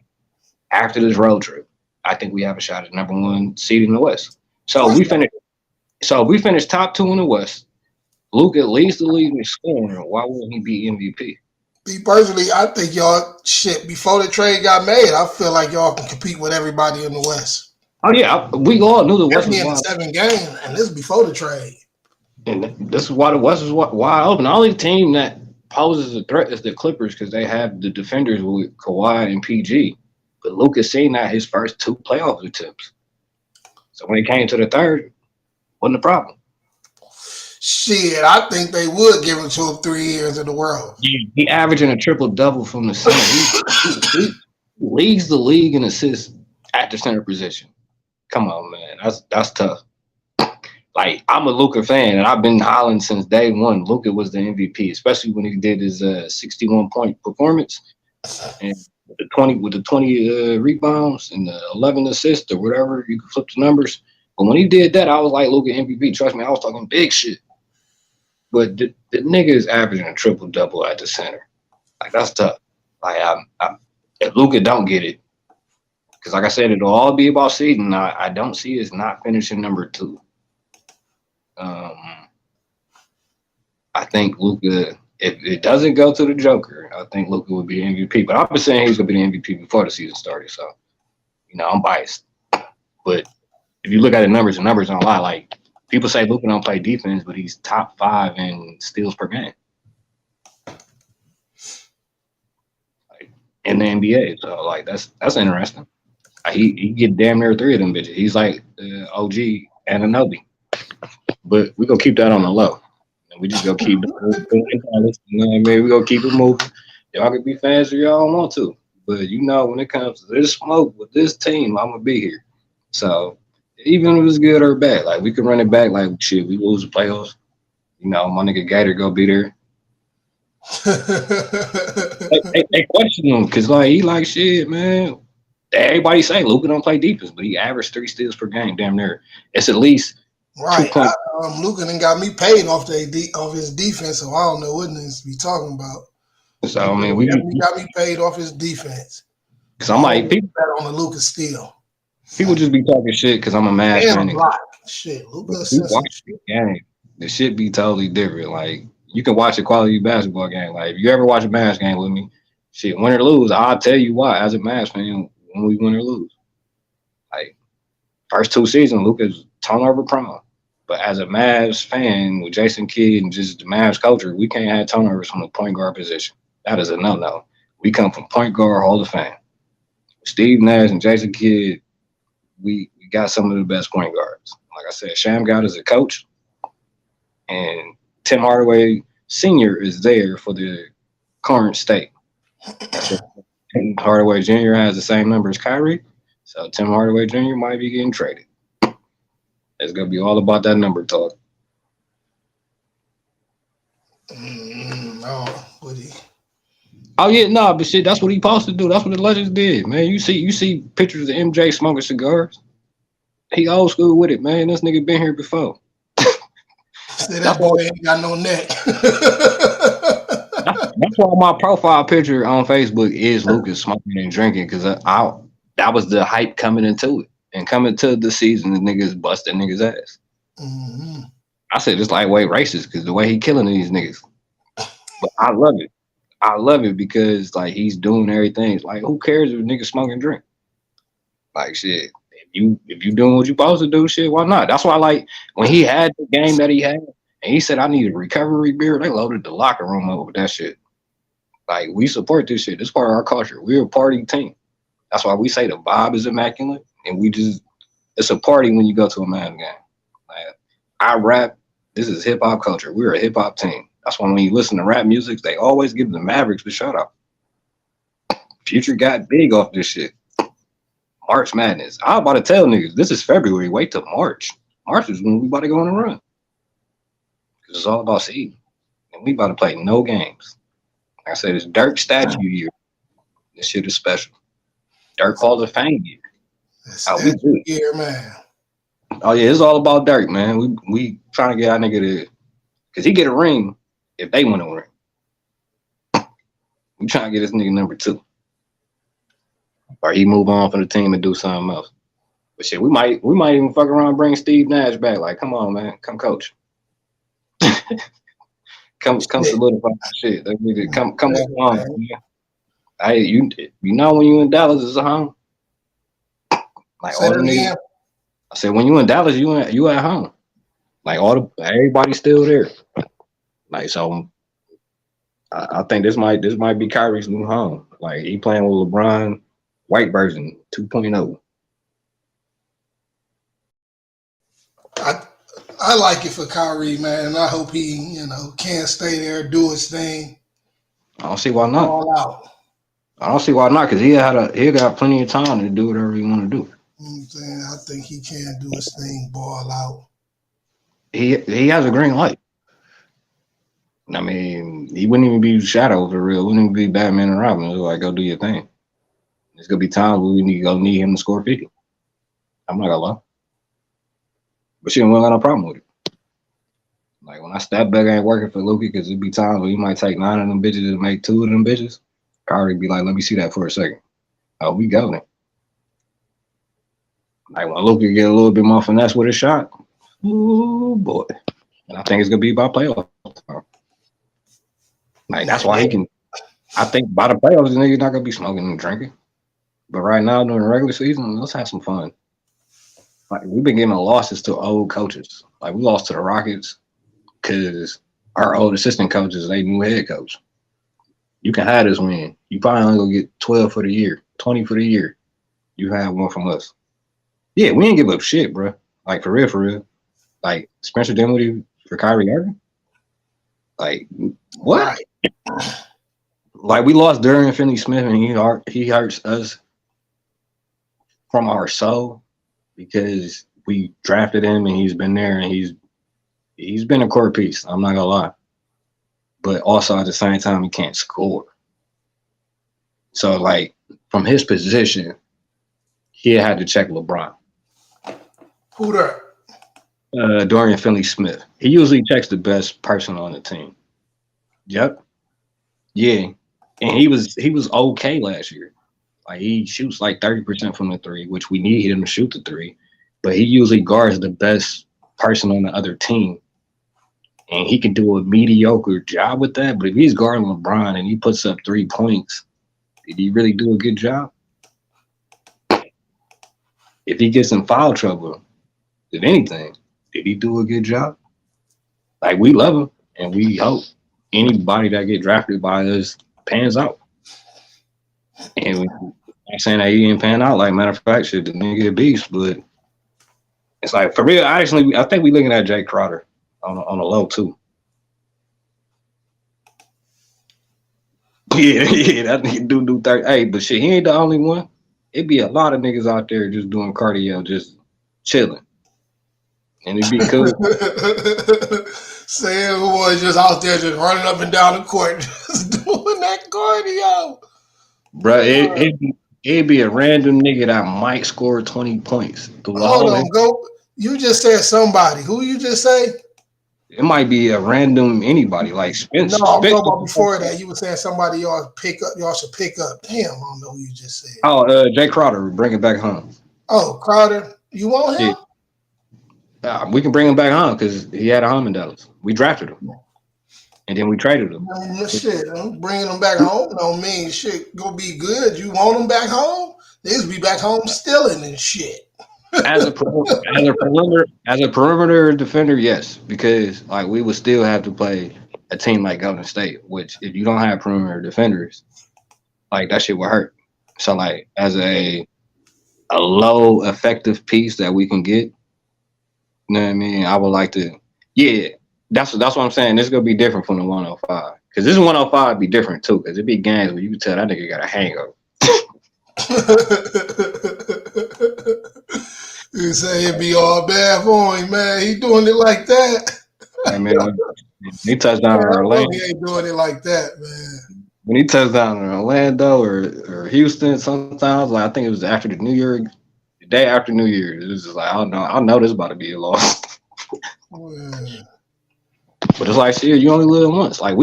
After this road trip, I think we have a shot at number one seed in the West. So we finish. So if we finish top two in the West, Luka leads the league in scoring. Why wouldn't he be MVP? me personally, I think y'all shit before the trade got made. I feel like y'all can compete with everybody in the West. Oh yeah, we all knew the West was Definitely in the wide, 7 game, and this is before the trade. and this is why the West is wide open. The only team that poses a threat is the Clippers because they have the defenders with Kawhi and PG. But Luka's seen that his first two playoff attempts. So when it came to the third, wasn't a problem. Shit, I think they would give it to him 3 years in the world. He averaging a triple double from the center. He leads the league in assists at the center position. Come on, man, that's tough. Like I'm a Luka fan, and I've been hollering since day one. Luka was the MVP, especially when he did his 61-point performance and with the 20 rebounds and the 11 assists or whatever. You can flip the numbers. But when he did that, I was like Luka MVP. Trust me, I was talking big shit. But the nigga is averaging a triple double at the center. Like that's tough. Like if Luka don't get it, because like I said, it'll all be about seeding. I don't see us not finishing number two. I think Luka, if it doesn't go to the Joker, I think Luka would be MVP. But I've been saying he's gonna be the MVP before the season started. So, I'm biased. But if you look at the numbers don't lie. Like people say Luka don't play defense, but he's top 5 in steals per game. Like in the NBA. So like that's interesting. He get damn near 3 of them bitches. He's like OG Anunoby. But we're gonna keep that on the low. And we just gonna keep we gonna keep it moving. Y'all can be fans if y'all want to. But when it comes to this smoke with this team, I'm gonna be here. So even if it's good or bad, like we can run it back like shit, we lose the playoffs. My nigga Gator go be there. they question him because like he like shit, man. Everybody say Luka don't play defense, but he averaged 3 steals per game, damn near. It's at least right. Luka done got me paid off his defense, so I don't know what needs to be talking about. So I mean, he got me paid off his defense. Because I'm like, people bet on the Luka steal. People just be talking shit because I'm a Mavs fan. Shit, Luka. Watch the game. The shit be totally different. Like you can watch a quality basketball game. Like if you ever watch a Mavs game with me, shit, win or lose, I'll tell you why. As a Mavs fan, when we win or lose, like first 2 seasons, Luka's turnover prone. But as a Mavs fan with Jason Kidd and just the Mavs culture, we can't have turnovers from the point guard position. That is a no-no. We come from point guard Hall of Fame. Steve Nash and Jason Kidd, we got some of the best point guards. Like I said, Sham got as a coach, and Tim Hardaway Sr. is there for the current state. Tim Hardaway Jr. has the same number as KYRIE, so Tim Hardaway Jr. might be getting traded. It's gonna be all about that number talk. No, would he? Oh yeah, no, but shit, that's what he supposed to do. That's what the legends did, man. You see pictures of MJ smoking cigars. He old school with it, man. This nigga been here before. That boy ain't got no neck. That's why my profile picture on Facebook is Lucas smoking and drinking, because that was the hype coming into it. And coming to the season, the niggas busting niggas' ass. Mm-hmm. I said it's lightweight racist because the way he killing these niggas. But I love it. I love it because like he's doing everything. It's like who cares if niggas smoke and drink? Like shit. If you doing what you supposed to do, shit, why not? That's why like when he had the game that he had and he said I need a recovery beer, they loaded the locker room up with that shit. Like we support this shit. It's part of our culture. We're a party team. That's why we say the vibe is immaculate. And it's a party when you go to a Mavs game. Like, I rap. This is hip hop culture. We're a hip hop team. That's why when you listen to rap music, they always give the Mavericks the shout out. Future got big off this shit. March Madness. I was about to tell niggas, this is February. Wait till March. March is when we about to go on a run. Because it's all about seed. And we about to play no games. Like I said, it's Dirk statue year. This shit is special. Dirk Hall of Fame year. How we do. Year, man. Oh yeah, it's all about Dirk, man. We trying to get our nigga to, cause he get a ring if they win a ring. We trying to get this nigga number 2, or he move on from the team and do something else. But shit, we might even fuck around and bring Steve Nash back. Like, come on, man, come coach. come solidify shit. That nigga, come on, man. Hey, you know when you in Dallas, it's a home. Like all the niggas. I said, when you in Dallas, you at home. Like everybody's still there. Like, so I think this might be Kyrie's new home. Like, he playing with LeBron, white version 2.0. I like it for Kyrie, man, and I hope he, can stay there, do his thing. I don't see why not. All out. I don't see why not, because he got plenty of time to do whatever he want to do. You know what I'm saying? I think he can do his thing, ball out. He has a green light. I mean, he wouldn't even be Shadow for real. Wouldn't even be Batman and Robin. It's like, go do your thing. There's gonna be times where we need him to score 50. I'm not gonna lie. But shit, we don't got no problem with it. Like, when I step back ain't working for Luka, because it'd be times where he might take 9 of them bitches and make 2 of them bitches. Kyrie be like, let me see that for a second. Oh, we go then. Like, when Luka get a little bit more finesse with his shot, ooh boy. And I think it's gonna be by playoff time. Like, that's why he can. I think by the playoffs, the nigga's not gonna be smoking and drinking. But right now, during the regular season, let's have some fun. Like, we've been getting losses to old coaches. Like, we lost to the Rockets because our old assistant coaches, they new head coach. You can have this win. You probably only gonna get 12 for the year, 20 for the year. You have one from us. Yeah, we ain't give up shit, bro. Like, for real. Like, Spencer Dinwiddie for Kyrie Irving? Like, what? Right. Like, we lost Dorian Finney-Smith, and he hurts us from our soul because we drafted him, and he's been there, and he's been a core piece. I'm not gonna lie. But also, at the same time, he can't score. So, like, from his position, he had to check LeBron. Who that? Dorian Finney-Smith. He usually checks the best person on the team. Yep. Yeah. And he was okay last year. Like, he shoots like 30% from the 3, which we need him to shoot the 3. But he usually guards the best person on the other team. And he can do a mediocre job with that. But if he's guarding LeBron and he puts up 3 points, did he really do a good job? If he gets in foul trouble, if anything, did he do a good job? Like, we love him, and we hope anybody that get drafted by us pans out. And I'm saying that he didn't pan out. Like, matter of fact, shit, the nigga a beast. But it's like, for real, I think we looking at Jay Crowder on a low too. Yeah, that nigga do 30. Hey, but shit, he ain't the only one. It'd be a lot of niggas out there just doing cardio, just chilling. And it'd be cool. Saying boys just out there just running up and down the court, just doing that cardio. Bro, it'd be a random nigga that might score 20 points. Hold on, go. You just said somebody. Who you just say? It might be a random anybody like Spence. No, I'm talking about before that. You were saying somebody y'all should pick up. Damn, I don't know who you just said. Oh, Jay Crowder, bring it back home. Oh, Crowder, you want him? Yeah. We can bring him back home because he had a home in Dallas. We drafted him, and then we traded him. Shit, I'm bringing him back home don't mean shit go be good. You want him back home? They used to be back home stealing and shit. As a perimeter defender, yes, because like we would still have to play a team like Golden State, which if you don't have perimeter defenders, like that shit would hurt. So like as a low effective piece that we can get, you know what I mean? I would like to, yeah. That's what I'm saying. This is gonna be different from the 105 because this 105 be different too because it be games where you can tell that nigga got a hangover. You say it'd be all bad for him, man. He doing it like that. I mean, when he touched Man, down in I know Orlando, he ain't doing it like that, man. when he touched down in Orlando or Houston, sometimes like I think it was after the New Year, the day after New Year, it was just like I know this about to be a loss. Man. But it's like shit, you only live once. Like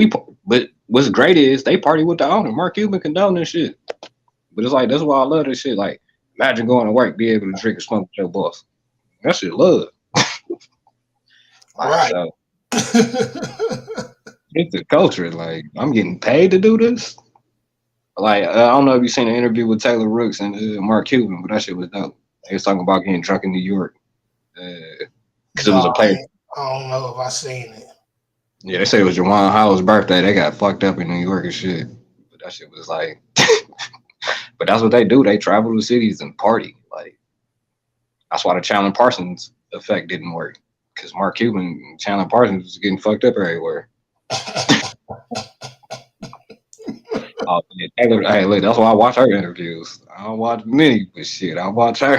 but what's great is they party with the owner. Mark Cuban condone this shit. But it's like that's why I love this shit. Like imagine going to work, be able to drink and smoke with your boss. That shit love. Like, Right. so it's the culture. Like I'm getting paid to do this. Like I don't know if you seen the interview with Taylor Rooks and Mark Cuban, but that shit was dope. They was talking about getting drunk in New York because it was a player. I don't know if I seen it. Yeah, they say it was Jawan Howell's birthday. They got fucked up in New York and shit. But that shit was like, but that's what they do. They travel to cities and party. Like that's why the Chandler Parsons effect didn't work because Mark Cuban and Chandler Parsons was getting fucked up everywhere. Oh, yeah, Taylor, hey, look, that's why I watch her interviews. I don't watch many, but shit, I watch her.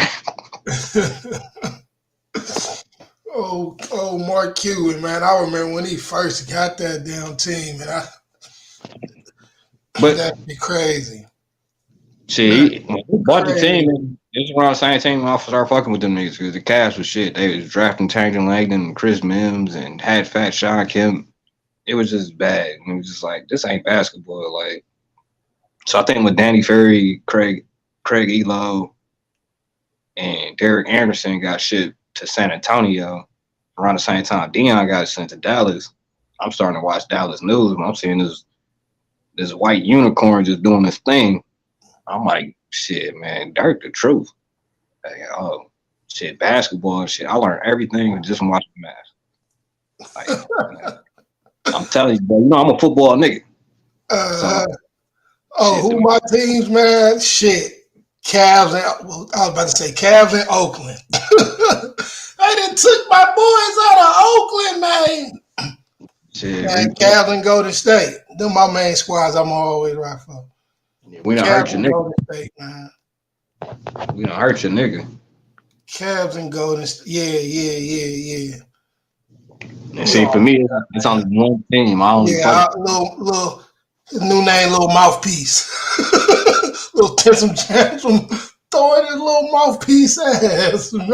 Oh, Mark Cuban, man. I remember when he first got that damn team, and that'd be crazy. Shit, when he bought the team, this is around the same team I started fucking with them niggas because the Cavs was shit. They was drafting Tangerine Langdon and Chris Mims and had fat Sean Kemp. It was just bad. And it was just like, this ain't basketball. Like, so I think with Danny Ferry, Craig Elo, and Derek Anderson got shipped to San Antonio around the same time Dion got sent to Dallas. I'm starting to watch Dallas news, and I'm seeing this white unicorn just doing this thing. I'm like, shit, man, Dirk the truth. Like, oh, shit, basketball and shit. I learned everything just from watching Mass. Like, I'm telling you, bro, you know I'm a football nigga. Who my teams, man? Shit. Cavs and I was about to say Cavs and Oakland. I done took my boys out of Oakland, man. Shit, man, Cavs and Golden State. Them my main squads I'm always right for. We done hurt your nigga. Golden State, man. We done hurt your nigga. Cavs and Golden State. Yeah. And see, for me, it's only one team. I only little new name, little mouthpiece. Little Tensum Tantrum throwing his little mouthpiece ass, man.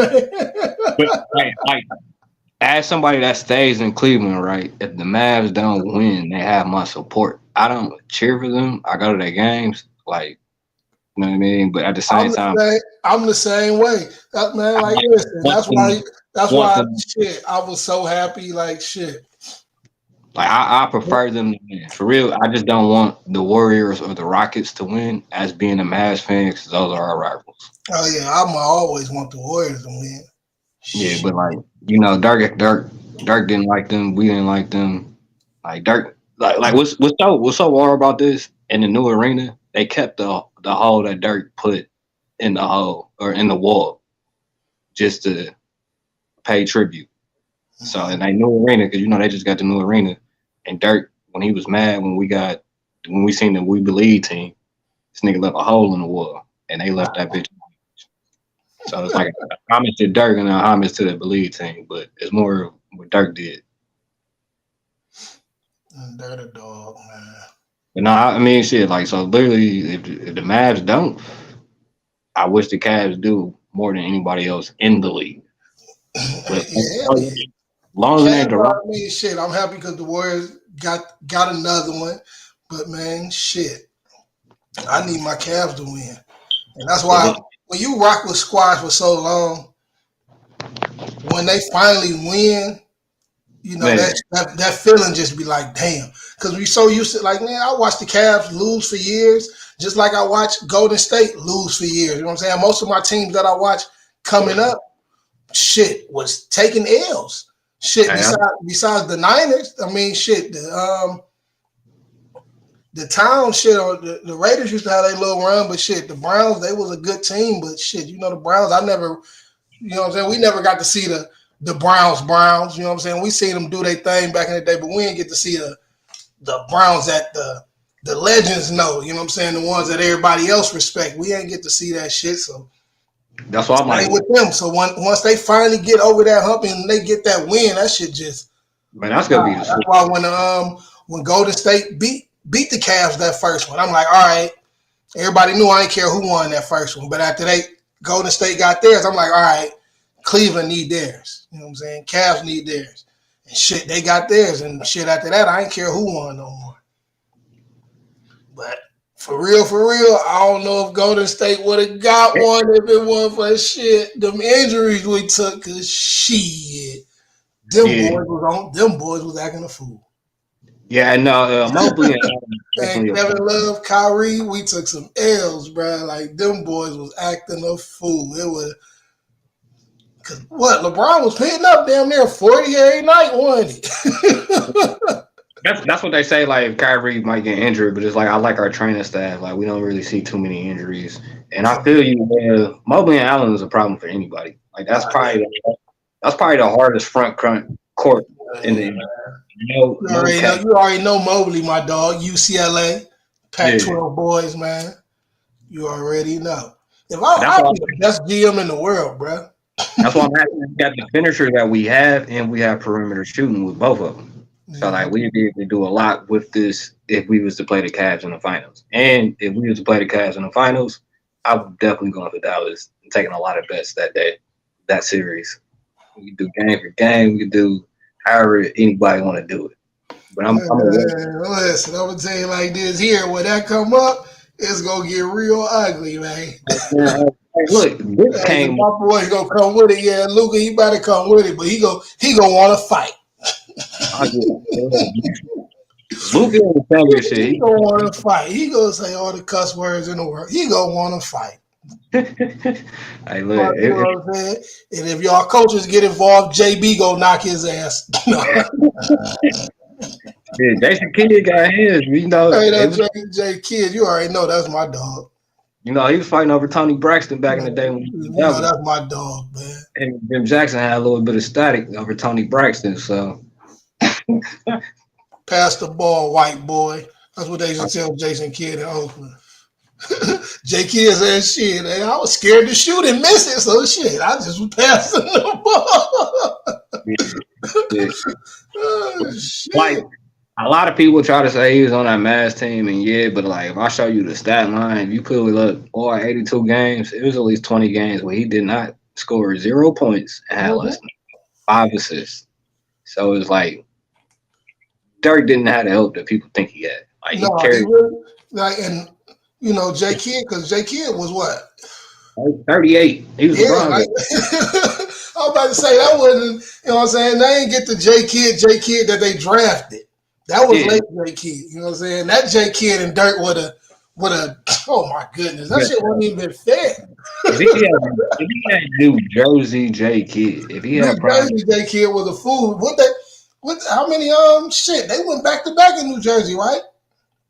But like, as somebody that stays in Cleveland, right? If the Mavs don't win, they have my support. I don't cheer for them. I go to their games, like, you know what I mean. But at the same time, I'm the same way, man. Like, listen, that's why. Shit, I was so happy. Like, shit. Like I prefer them to win. For real, I just don't want the Warriors or the Rockets to win as being a Mavs fan because those are our rivals. Oh yeah, I always want the Warriors to win. Yeah, but like, you know, Dirk didn't like them. We didn't like them. Like Dirk, like what's so hard about this? In the new arena, they kept the hole that Dirk put in the hole or in the wall just to pay tribute. So in that new arena, because you know they just got the new arena, and Dirk, when he was mad when we seen the We Believe team, this nigga left a hole in the wall, and they left that bitch. So it's like a homage to Dirk and a homage to the Believe team, but it's more what Dirk did. They're the dog, man. But no, I mean shit. Like so, literally, if the Mavs don't, I wish the Cavs do more than anybody else in the league. But long as they shit, I'm happy because the Warriors got another one. But man, shit, I need my Cavs to win, and that's why when you rock with squads for so long, when they finally win, you know that feeling just be like, damn, because we so used to like, man, I watched the Cavs lose for years, just like I watched Golden State lose for years. You know what I'm saying? Most of my teams that I watch coming up, shit was taking L's. Shit, besides the Niners, I mean, shit, the town shit or the Raiders used to have their little run, but shit, the Browns, they was a good team, but shit, you know, the Browns, I never, you know what I'm saying? We never got to see the Browns, you know what I'm saying? We seen them do their thing back in the day, but we didn't get to see the Browns that the legends know, you know what I'm saying? The ones that everybody else respect. We ain't get to see that shit, so That's why I'm like, Same with them. So once they finally get over that hump and they get that win, that shit just man, that's gonna be the that's why when Golden State beat the Cavs that first one, I'm like, all right, everybody knew I didn't care who won that first one. But after Golden State got theirs, I'm like, all right, Cleveland need theirs. You know what I'm saying? Cavs need theirs. And shit, they got theirs. And shit after that, I didn't care who won no more. But for real, I don't know if Golden State would have got one if it wasn't for shit. Them injuries we took, cause shit. Them boys was acting a fool. Yeah, no, Mobley and Kevin Love, Kyrie, we took some L's, bro. Like them boys was acting a fool. It was cause what LeBron was hitting up damn near 40 every night, wasn't he? That's what they say. Like Kyrie might get injured, but it's like I like our training staff. Like we don't really see too many injuries, and I feel you. Mobley and Allen is a problem for anybody. Like that's probably the hardest front court in the. You already know Mobley, my dog. UCLA, Pac-12 boys, man. You already know. If I'll be the best GM in the world, bro. That's why I'm happy we got the finisher that we have, and we have perimeter shooting with both of them. So like we'd be able to do a lot with this if we was to play the Cavs in the finals. And if we was to play the Cavs in the finals, I'm definitely going for Dallas and taking a lot of bets that day, that series. We can do game for game. We can do however anybody want to do it. But listen, I'm gonna tell you like this here. When that come up, it's gonna get real ugly, man. Hey, look, this came. My boy's gonna come with it. Yeah, Luka, he better come with it, but he gonna want to fight. Luka will tell you shit. He gonna want to fight. He gonna say all the cuss words in the world. He gonna want to fight. Hey, look, you know what I'm saying? And if y'all coaches get involved, JB go knock his ass. Yeah, Jason Kidd got his. You know, hey, that's J Kidd. You already know that's my dog. You know, he was fighting over Tony Braxton back in the day when he was young. That's my dog, man. And Jim Jackson had a little bit of static over Tony Braxton, so. Pass the ball, white boy. That's what they used to tell Jason Kidd in Oakland. J Kidd said, shit, man, I was scared to shoot and miss it, so shit, I just was passing the ball. Yeah. Like, a lot of people try to say he was on that Mavs team, and yeah, but like, if I show you the stat line, if you clearly look, 82 games, it was at least 20 games where he did not score 0 points and had less than 5 assists. So it's like, Dirk didn't have the help that people think he had. Like, he carried. And you know, J Kidd, because J Kidd was what? 38. He was LeBron. Like, I was about to say that wasn't, you know what I'm saying? They ain't get the J Kidd that they drafted. That was late J Kidd. You know what I'm saying? That J Kidd and Dirk would have, oh my goodness, that shit wasn't even fair. If he had New Jersey J Kidd, if he had New Jersey J Kidd was a fool. How many shit? They went back to back in New Jersey, right?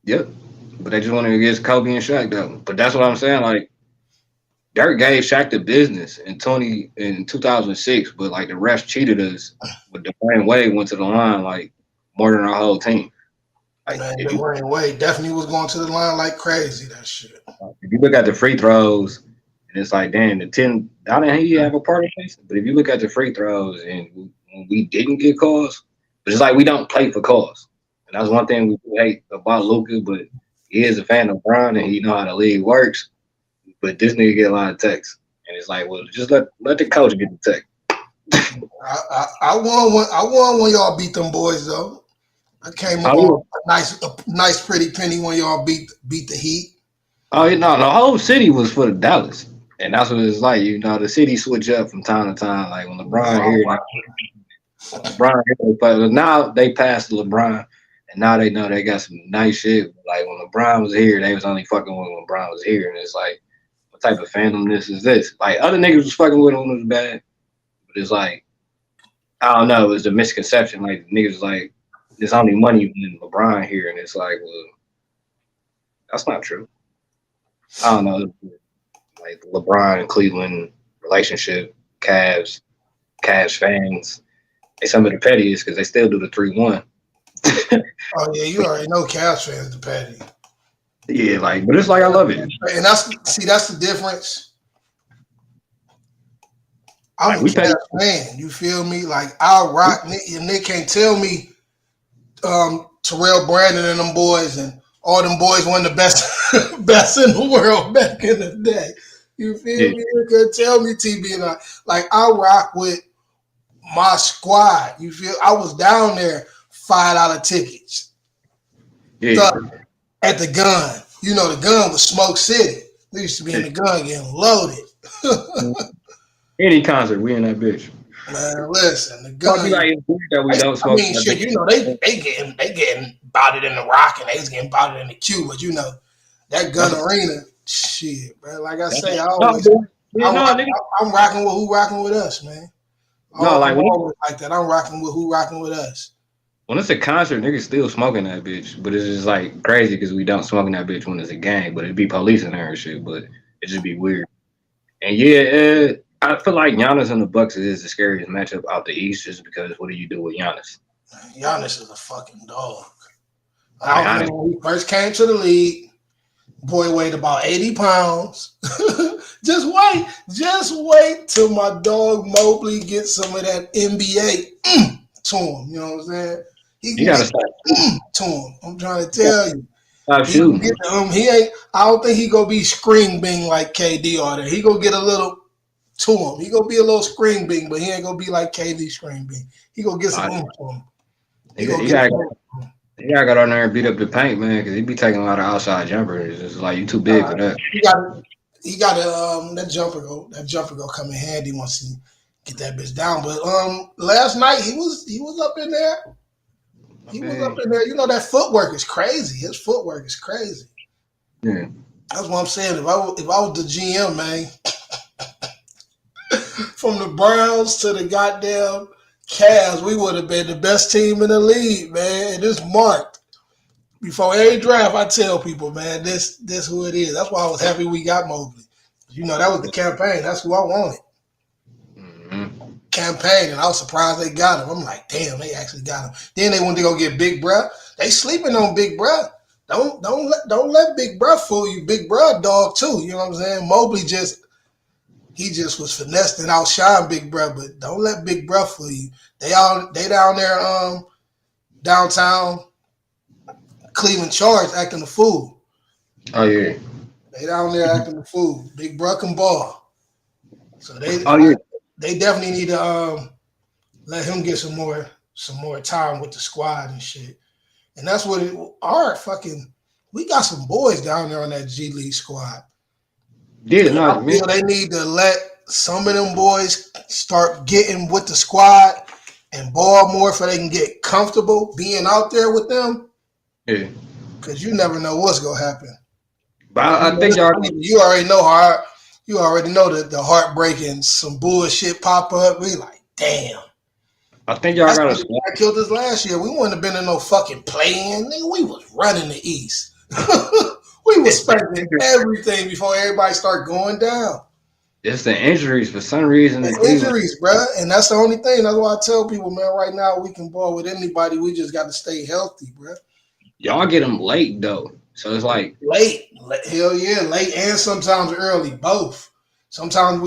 Yep. But they just wanted against Kobe and Shaq though. But that's what I'm saying. Like, Dirk gave Shaq the business in 2006, but like the refs cheated us. But Dwayne Wade went to the line like more than our whole team. Like, man, Dwayne Wade definitely was going to the line like crazy. That shit. If you look at the free throws, and it's like, damn, the 10. I didn't he have a part of this, but if you look at the free throws and when we didn't get calls, but it's like we don't play for calls. And that's one thing we hate about Luka, but he is a fan of Bron and he know how the league works. But this nigga get a lot of texts. And it's like, well, just let the coach get the text. I won when y'all beat them boys though. I came up on a nice pretty penny when y'all beat the Heat. Oh, you know, the whole city was for the Dallas. And that's what it's like. You know, the city switch up from time to time. Like when LeBron here, now they passed LeBron. And now they know they got some nice shit. Like when LeBron was here, they was only fucking with when LeBron was here. And it's like, what type of fandomness is this? Like other niggas was fucking with him when it was bad. But it's like, I don't know, it's a misconception. Like niggas like, there's only money when LeBron here. And it's like, well, that's not true. I don't know. Like LeBron and Cleveland relationship, Cavs fans, they some of the pettiest because they still do the 3-1. Oh yeah, you already know Cavs fans the petty. Yeah, like, but it's like I love it. And that's the difference. I'm Like a we pay. Cavs fan. You feel me? Like I'll rock Nick, and Nick can't tell me Terrell Brandon and them boys and all them boys won the best best in the world back in the day. You feel Yeah, me? You could tell me TB and I like I rock with my squad. You feel I was down there $5 tickets. yeah, So, at the gun. You know the gun was Smoke City. We used to be in yeah. the gun getting loaded. Any concert, we in that bitch. Man, listen, the Probably gun. like it's weird that we don't I smoke mean, that shit. You know they getting bouted in the Rock and they was getting bouted in the Q, but you know that gun bitch. arena, shit, man. Like I say, No, yeah, no, nigga. I'm rocking with who rocking with us, man. No, like I'm always like that. I'm rocking with who rocking with us. when it's a concert, niggas still smoking that bitch. But it's just like crazy because we don't smoking that bitch when it's a gang. But it'd be police in there and shit. But it just be weird. And yeah, I feel like Giannis and the Bucks is the scariest matchup out the East, just because what do you do with Giannis? Giannis is a fucking dog. Like, I remember when he first came to the league. Boy weighed about 80 pounds. Just wait till my dog Mobley gets some of that NBA to him. You know what I'm saying? He you can gotta get stop, to him. I'm trying to tell you. stop He can shooting. get to him. He ain't. I don't think he gonna be screen being like KD or that. He gonna get a little to him. He gonna be a little screen being, but he ain't gonna be like KD screen being. He gonna get some Like, to him. He you, gonna you get gotta some. you gotta go down there and beat up the paint, man, because he be taking a lot of outside jumpers. It's like you too big for that. He got that jumper go come in handy once he get that bitch down. But last night he was up in there. He was up in there. You know that footwork is crazy. His footwork is crazy. Yeah. That's what I'm saying. If I was the GM, man, from the Browns to the goddamn Cavs, we would have been the best team in the league, man. And it's marked. Before every draft, I tell people, man, this who it is. That's why I was happy we got Mobley. You know, that was the campaign. That's who I wanted. Mm-hmm. Campaign, and I was surprised they got him. I'm like, damn, they actually got him. Then they went to go get Big Bruh. They sleeping on Big Bruh. Don't let Big Bruh fool you. Big Bruh dog too. You know what I'm saying? Mobley just was finessed and outshined Big Bruh, but don't let Big Bruh fool you. They down there downtown Cleveland Charge acting a fool. Oh yeah. They down there acting a fool. Big Bruh can ball. So they definitely need to let him get some more time with the squad and shit. And that's what we got some boys down there on that G League squad. Yeah, And I no, man. feel they need to let some of them boys start getting with the squad and ball more so they can get comfortable being out there with them. Yeah. Because you never know what's gonna happen. But I think y'all You already know that the heartbreaking some bullshit pop up. We like, damn. I think y'all That's got a why squad. I killed us last year. We wouldn't have been in no fucking play-in. Nigga, we was running the East. We was spending everything before everybody started going down. It's the injuries for some reason in The Cleveland. injuries, bro. And that's the only thing. That's why I tell people, man, right now we can ball with anybody. We just got to stay healthy, bro. Y'all get them late though, so it's like Late. Hell yeah, late and sometimes early, both. Sometimes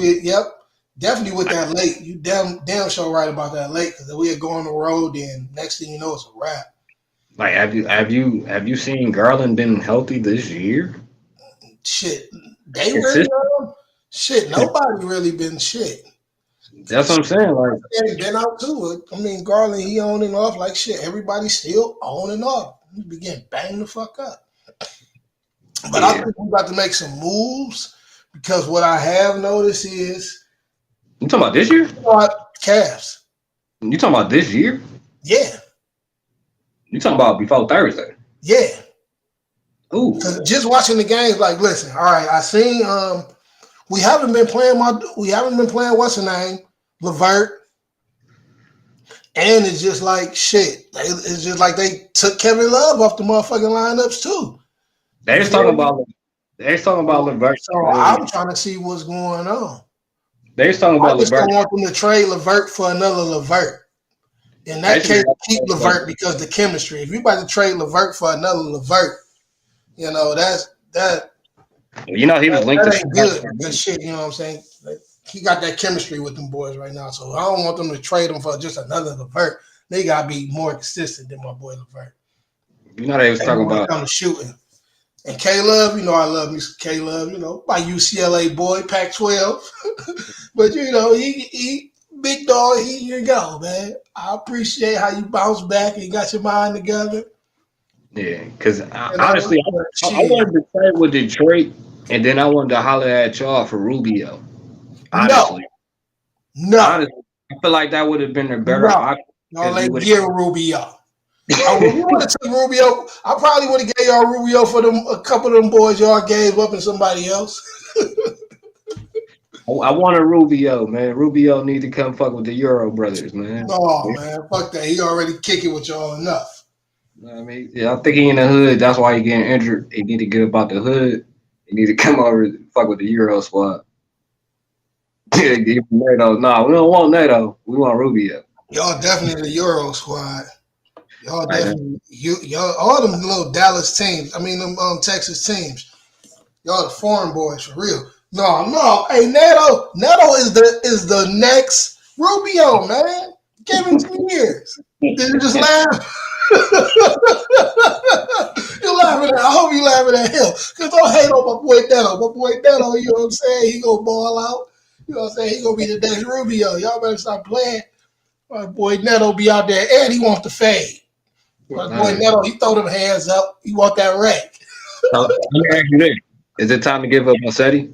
definitely with that late. You damn sure right about that late because we'll go on the road and next thing you know it's a wrap. like have you seen Garland been healthy this year? Shit, they really Consistent. shit. Nobody really been shit. That's what I'm saying. Like And been out too. I mean, Garland, he on and off like shit. Everybody's still on and off. He be getting banged the fuck up. But I yeah. think we're about to make some moves because what I have noticed is You talking about this year? Cavs. You talking about this year? Yeah. You talking about before Thursday? Yeah. Ooh. Because just watching the games, like, listen, all right, I seen we haven't been playing what's her name? LeVert. And it's just like shit. It's just like they took Kevin Love off the motherfucking lineups too. They was talking about LeVert. So I'm trying to see what's going on. They was talking I about just LeVert. don't want them to trade LeVert for another LeVert. In that case, keep LeVert because the chemistry. If you about to trade LeVert for another LeVert, that You know he was linked that to ain't good shit. You know what I'm saying? he got that chemistry with them boys right now. So I don't want them to trade him for just another Levert. They gotta be more consistent than my boy Levert. You know they was talking When it about comes to shooting. And K-Love, I love me some K-Love, my UCLA boy, Pac-12. But, he big dog, here you go, man. I appreciate how you bounce back and got your mind together. yeah, because honestly, I wanted to trade with Detroit, and then I wanted to holler at y'all for Rubio. Honestly. No. Honestly, I feel like that would have been a better option. No, let get Rubio. We would have took Rubio. I probably would have gave y'all Rubio for a couple of them boys y'all gave up and somebody else. I want a Rubio, man. Rubio need to come fuck with the Euro brothers, man. No, man, fuck that. He already kicking with y'all enough. I mean, yeah, I think he in the hood. That's why he getting injured. He need to get about the hood. He need to come over and fuck with the Euro squad. Yeah, give NATO. No, we don't want NATO. We want Rubio. Y'all definitely the Euro squad. Y'all definitely y'all all them little Dallas teams. I mean them Texas teams. Y'all the foreign boys for real. No. Hey, Neto is the next Rubio, man. Give him 2 years. Did you just laugh? You're laughing at. I hope you laughing at him. Cause don't hate on my boy Neto. My boy Neto, you know what I'm saying? He gonna ball out. You know what I'm saying? He gonna be the next Rubio. Y'all better stop playing. My boy Neto be out there and he wants to fade. My boy Neto, he throw them hands up. He want that rake. Let me ask you this. Is it time to give up on Seti?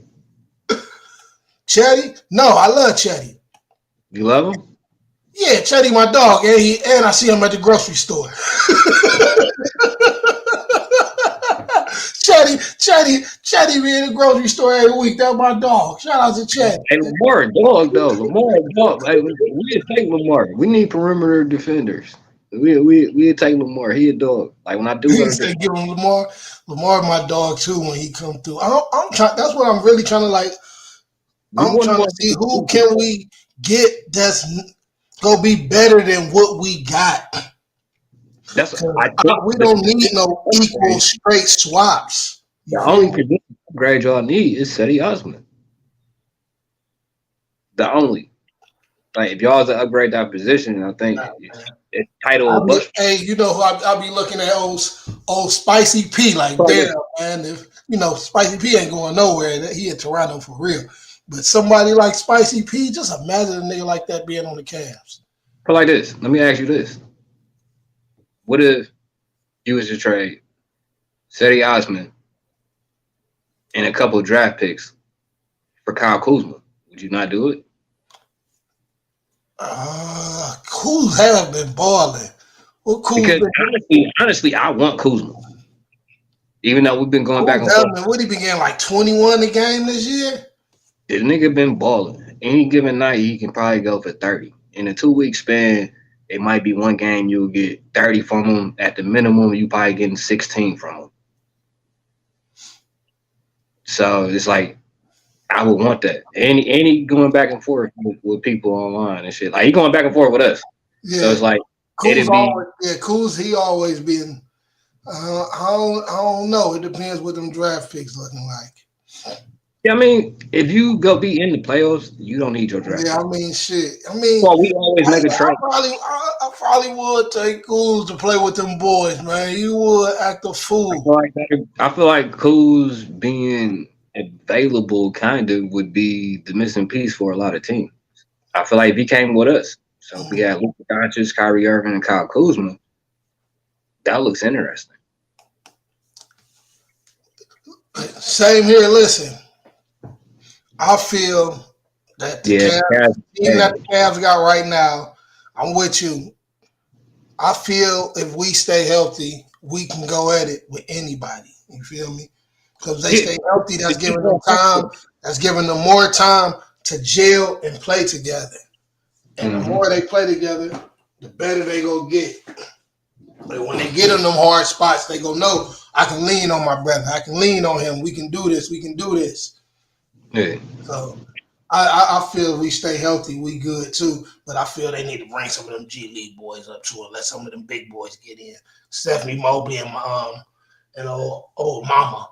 Chetty? No, I love Chetty. You love him? Yeah, Chetty my dog. And I see him at the grocery store. Chetty be in the grocery store every week. That's my dog. Shout out to Chetty. Hey, Lamar, dog, though. Lamar, dog. Hey, we take Lamar. We need perimeter defenders. We take Lamar. He a dog. Like when I do go to give him Lamar. Lamar my dog too when he come through. I'm trying. That's what I'm really trying to like. I'm trying to see who can we get that's gonna be better than what we got. We don't need no equal straight swaps. The only position upgrade y'all need is Seti Osman. The only. Like if y'all was to upgrade that position, I think it's title. Hey, you know who I'll be looking at old Spicy P like damn man. If Spicy P ain't going nowhere, he in Toronto for real. But somebody like Spicy P, just imagine a nigga like that being on the Cavs. But like this, let me ask you this. What if you was to trade Seti Osman and a couple of draft picks for Kyle Kuzma? Would you not do it? Kuz have been balling. Because honestly, I want Kuzma. Even though we've been going back and forth. What he been getting like 21 a game this year? The nigga been balling. Any given night, he can probably go for 30. In a 2-week span, it might be one game you'll get 30 from him. At the minimum, you probably getting 16 from him. So it's like, I would want that. And he going back and forth with people online and shit. Like, he going back and forth with us. Yeah. So it's like, Kuz, he always been, I don't know. It depends what them draft picks looking like. Yeah, I mean, if you go be in the playoffs, you don't need your draft. Yeah, I mean, shit. I mean, well, we always make a trade. I probably would take Kuz to play with them boys, man. You would act a fool. I feel like Kuz being available kind of would be the missing piece for a lot of teams. I feel like if he came with us, so if we had Luka Doncic, Kyrie Irving, and Kyle Kuzma, that looks interesting. Same here. Listen. I feel that the Cavs got right now, I'm with you. I feel if we stay healthy, we can go at it with anybody. You feel me? Because they stay healthy, that's giving them time. That's giving them more time to gel and play together. And the more they play together, the better they go get. But when they get in them hard spots, they go, no, I can lean on my brother. I can lean on him. We can do this. We can do this. Yeah. So I feel we stay healthy, we good too. But I feel they need to bring some of them G League boys up too, and let some of them big boys get in. Stephanie Mobley and old mama.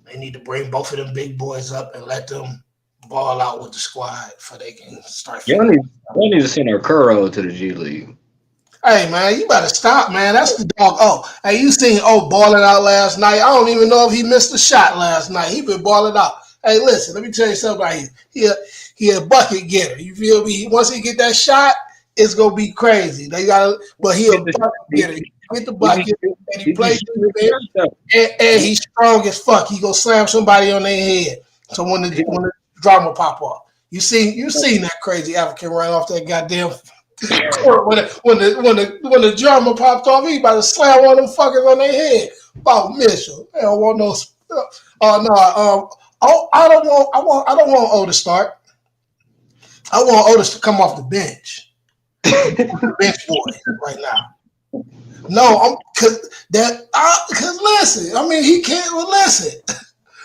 They need to bring both of them big boys up and let them ball out with the squad before they can start Y'all figuring. need to send Okuro to the G League. Hey man, you better stop, man. That's the dog. Oh, hey, you seen balling out last night? I don't even know if he missed a shot last night. He been balling out. Hey, listen, let me tell you something right here. He a bucket getter. You feel me? Once he get that shot, it's gonna be crazy. They gotta, but he a bucket getter. He get the bucket and he plays defense, and he's strong as fuck. He gonna slam somebody on their head. So when the drama pop off, you seen that crazy African run off that goddamn court when the drama popped off, he about to slam one of them fuckers on their head. About Mitchell. They don't want no. No. I don't want O to start. I want Otis to come off the bench. The bench boy right now. No, because listen. I mean, he can't listen.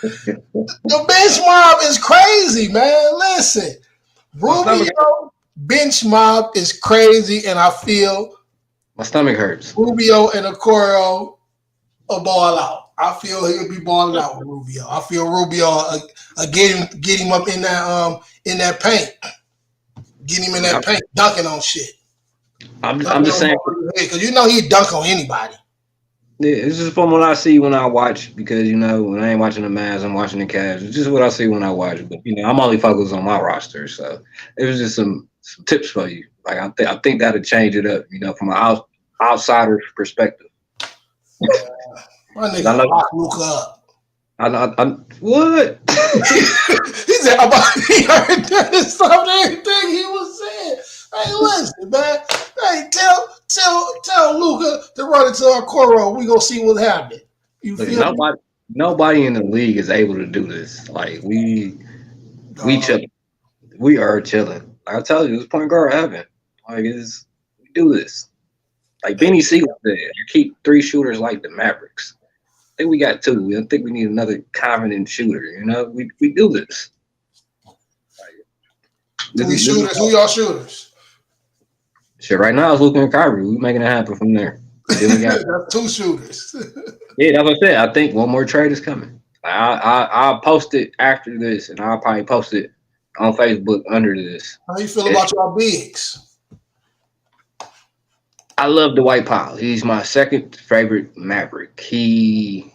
The bench mob is crazy, man. Listen, Rubio bench mob is crazy, and I feel my stomach hurts. Rubio and Okoro a ball out. I feel he'll be balling out with Rubio. I feel Rubio get him up in that paint. Get him in that paint, dunking on shit. I'm just saying, because you know he'd dunk on anybody. Yeah, it's just from what I see when I watch, because when I ain't watching the Mavs, I'm watching the Cavs. It's just what I see when I watch. But I'm only focused on my roster, so it was just some tips for you. Like I think that'd change it up, from an outsider's perspective. My nigga lock Luka up. What? He said he heard that stuff, everything he was saying. Hey, listen, man. Hey, tell Luka to run into our Okoro. We gonna see what's happening. Nobody in the league is able to do this. Like we chilling. We are chilling. Like I tell you, this point guard having. Like we do this. Like Benny Siegel said, you keep 3 shooters like the Mavericks. I think we got 2. I think we need another confident shooter. We do this. Who y'all shooters? Shit, right now it's looking at KYRIE. We making it happen from there. Then we got that's 2 shooters. Yeah, that's what I said. I think one more trade is coming. I'll post it after this, and I'll probably post it on Facebook under this. How you feel about y'all bigs? I love Dwight Powell. He's my second favorite Maverick. He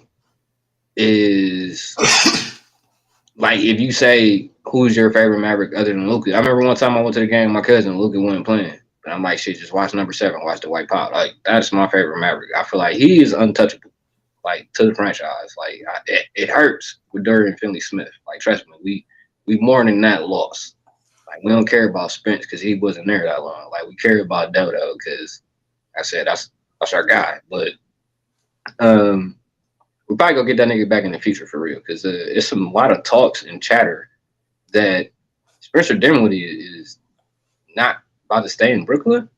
is like, if you say who's your favorite Maverick other than Luka. I remember one time I went to the game with my cousin. Luka wasn't playing. But I'm like, shit, just watch number 7. Watch Dwight Powell. Like, that's my favorite Maverick. I feel like he is untouchable, like, to the franchise. Like, it hurts with Dirk and Finley Smith. Like, trust me, we more than that loss. Like, we don't care about Spence because he wasn't there that long. Like, we care about Dodo because, I said, that's our guy. But we're probably going to get that nigga back in the future for real, because it's a lot of talks and chatter that Spencer Dinwiddie is not about to stay in Brooklyn,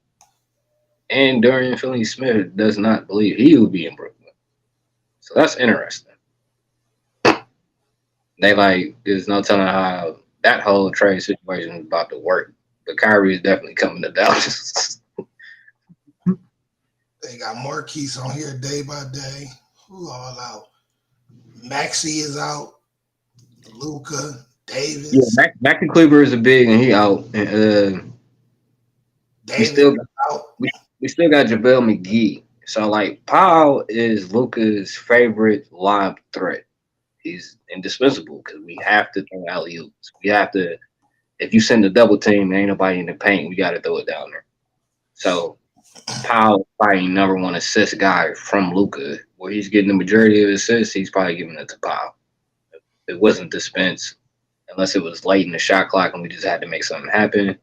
and Dorian Finney-Smith does not believe he will be in Brooklyn. So that's interesting. There's no telling how that whole trade situation is about to work. But KYRIE is definitely coming to Dallas. They got Marquise on here day by day. Who all out? Maxey is out. Luka, Davis. Yeah, Maxey Kleber is a big, and he out. And we still got JaVale McGee. So, like, Powell is Luka's favorite lob threat. He's indispensable because we have to throw alley-oops. We have to, if you send a double team, there ain't nobody in the paint, we got to throw it down there. So, Powell probably number 1 assist guy from Luka. Where he's getting the majority of assists, he's probably giving it to Powell. It wasn't dispense unless it was late in the shot clock and we just had to make something happen.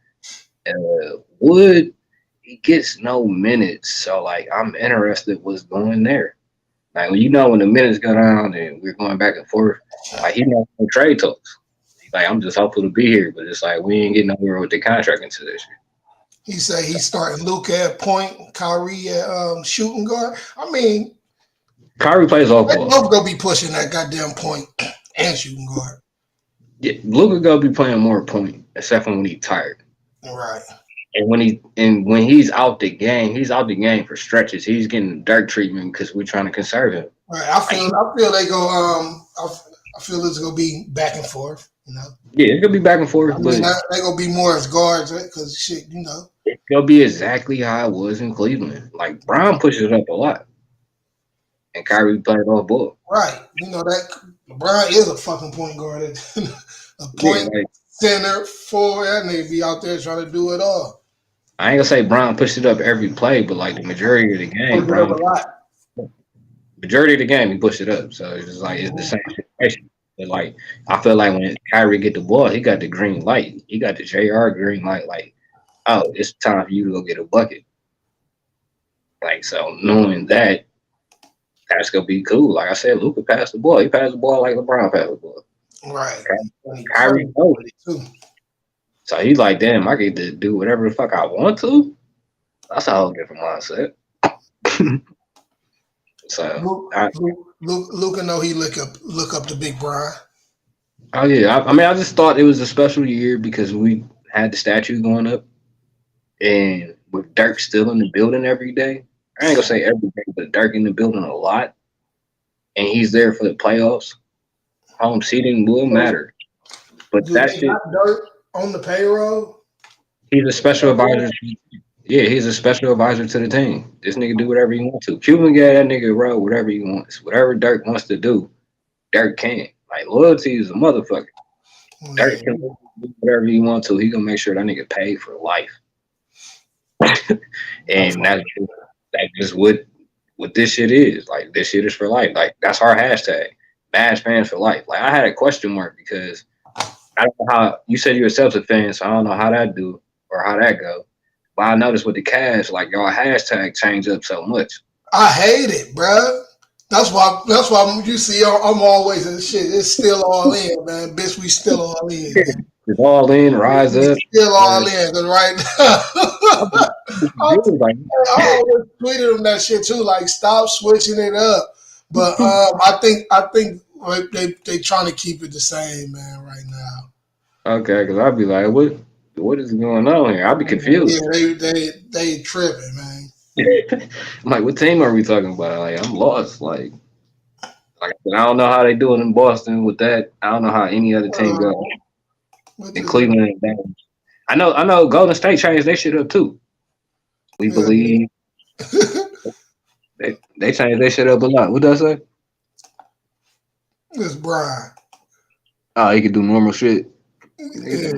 Wood, he gets no minutes. So, like, I'm interested what's going there. Like, when the minutes go down and we're going back and forth, like, he knows no trade talks. He's like, I'm just hopeful to be here, but it's like, we ain't getting nowhere with the contract into this year. He said he's starting Luka at point, KYRIE at shooting guard. I mean, KYRIE plays off ball. Luka gonna be pushing that goddamn point and shooting guard. Yeah, Luka gonna be playing more point, except for when he's tired. Right. And when he's out the game for stretches. He's getting Dirk treatment because we're trying to conserve him. Right. I feel they go. I feel it's gonna be back and forth. You know. Yeah, it's gonna be back and forth, I but mean, they gonna be more as guards, right? Because shit, you know. it's gonna be exactly how it was in Cleveland. Like Brown pushes it up a lot, and Kyrie played off ball. Right. You know that Brian is a fucking point guard. A Yeah, point like center, forward, that nigga be out there trying to do it all. I ain't gonna say Brown pushed it up every play, but like the majority of the game, Push it up a Brown lot. majority of the game he pushed it up. So it's just like it's the same situation. But like I feel like when Kyrie get the ball, he got the green light. He got the JR green light. Like, oh, it's time for you to go get a bucket. Like so, knowing that, that's gonna be cool. Like I said, Luka passed the ball. He passed the ball like LeBron passed the ball. Right. Kyrie knows it. Too. So he's like, damn, I get to do whatever the fuck I want to. That's a whole different mindset. So Luka know he look up to Big Brian. oh yeah, I mean, I just thought it was a special year because we had the statue going up, and with Dirk still in the building every day. I ain't gonna say every day, but Dirk in the building a lot, and he's there for the playoffs. Home seating will matter, but Do that they shit. got Dirk on the payroll? He's a special advisor. Yeah, he's a special advisor to the team. This nigga do whatever he wants to. Cuban got that nigga roll whatever he wants. Whatever Dirk wants to do, Dirk can. Like loyalty is a motherfucker. Dirk can do whatever he wants to. He gonna make sure that nigga paid for life. And that's just what this shit is. Like this shit is for life. Like that's our hashtag. Mavs fans for life. Like I had a question mark because I don't know how you said you're a Celtics fan, so I don't know how that do or how that go. But I noticed with the Cavs, like y'all hashtag change up so much. I hate it, bro. That's why you see I'm always in shit. It's still all in, man. Bitch, we still all in. It's all in, rise we up. Still all in, cause right now I always tweeted them that shit too. Like, stop switching it up. But I think they trying to keep it the same, man. Right now. Okay, because I'd be like, what is going on here? I'd be confused. Yeah, they tripping, man. I'm like, what team are we talking about? Like, I'm lost. Like I don't know how they do it in Boston with that. I don't know how any other team goes. In Cleveland, I know Golden State changed their shit up too. We believe they changed their shit up a lot. What does that say? It's Brian. Oh, he can do normal shit. Yeah.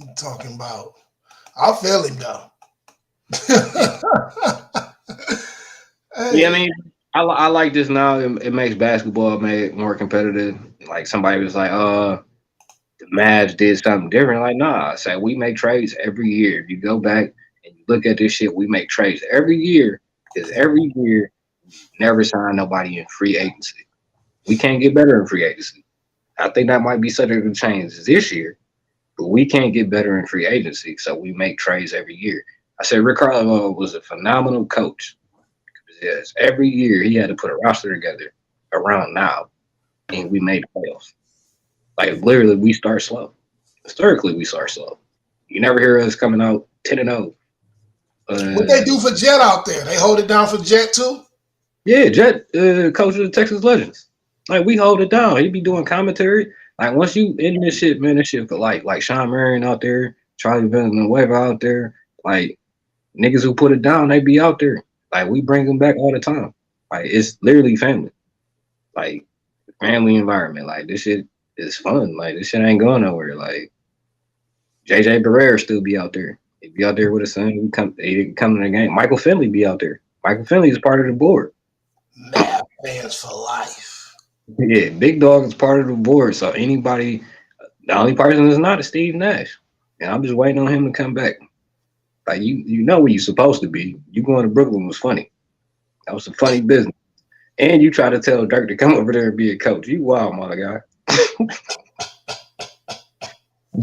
I'm talking about. I feel him though. Hey. Yeah, I mean, I like this now. It makes basketball more competitive. Like somebody was like, the Mavs did something different. Like, nah, I said we make trades every year. If you go back and you look at this shit, we make trades every year because every year never sign nobody in free agency. We can't get better in free agency. I think that might be subject to change this year, but we can't get better in free agency, so we make trades every year. I said Rick Carlisle was a phenomenal coach. Yes, every year he had to put a roster together around now, and we made the playoffs. Like literally, we start slow. Historically, we start slow. You never hear us coming out 10-0. What they do for Jet out there? They hold it down for Jet too? Yeah, Jet, coach of the Texas Legends. Like we hold it down. He be doing commentary. Like once you in this shit, man, this shit for life. Like Sean Marion out there, Charlie Villanueva out there. Like niggas who put it down, they be out there. Like we bring them back all the time. Like it's literally family. Like family environment. Like this shit is fun. Like this shit ain't going nowhere. Like JJ Barrera still be out there. He be out there with his son. He come to the game. Michael Finley be out there. Michael Finley is part of the board. Mad fans for life. Yeah, Big Dog is part of the board. So anybody, the only person that's not is Steve Nash. And I'm just waiting on him to come back. Like you know where you're supposed to be. You going to Brooklyn was funny. That was some funny business. And you try to tell Dirk to come over there and be a coach. You wild, my guy.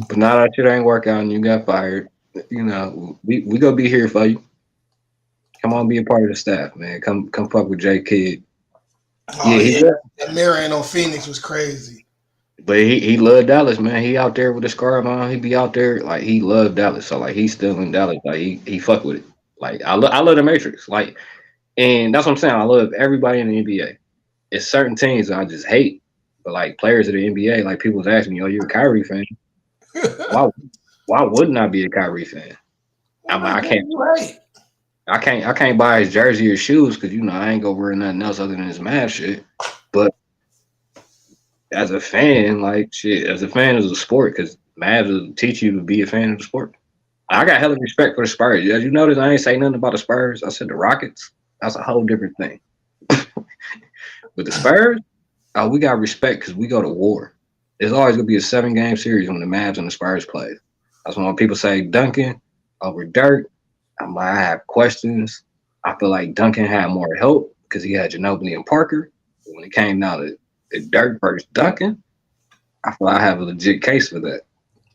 But now that shit ain't work out and you got fired, you know, we gonna be here for you. Come on, be a part of the staff, man. Come fuck with J Kidd. Oh, yeah. That Marion on Phoenix was crazy. But he loved Dallas, man. He out there with the scarf on. He be out there like he loved Dallas. So like he's still in Dallas. Like he fuck with it. Like I love the Matrix. Like, and that's what I'm saying. I love everybody in the NBA. It's certain teams I just hate. But like players of the NBA, like people was asking me, "Oh, you're a Kyrie fan? Why wouldn't I be a Kyrie fan? I'm like, I can't buy his jersey or shoes because I ain't gonna wear nothing else other than his Mavs shit. But as a fan, like shit, as a fan of the sport, because Mavs will teach you to be a fan of the sport. I got hella respect for the Spurs. As you notice, I ain't say nothing about the Spurs. I said the Rockets. That's a whole different thing. With the Spurs, we got respect because we go to war. There's always gonna be a 7-game series when the Mavs and the Spurs play. That's when people say Duncan over Dirk. I have questions. I feel like Duncan had more help because he had Ginobili and Parker. But when it came down to Dirk versus Duncan, I feel I have a legit case for that.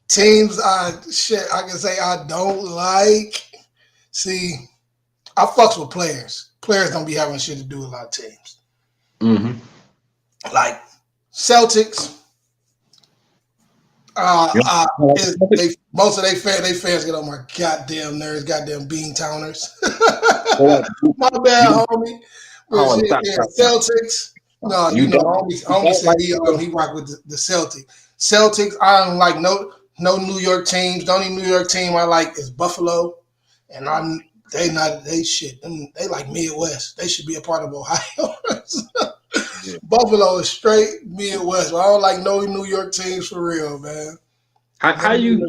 Teams I can say I don't like. See, I fucks with players. Players don't be having shit to do with a lot of teams. Mm-hmm. Like Celtics. Most of they fans get on my goddamn nerves, goddamn beantowners. My bad, homie. Celtics. No, homie said he rock with the Celtics. Celtics, I don't like no New York teams. The only New York team I like is Buffalo, and they like Midwest. They should be a part of Ohio. Yeah. Buffalo is straight Midwest. I don't like no New York teams for real, man. How you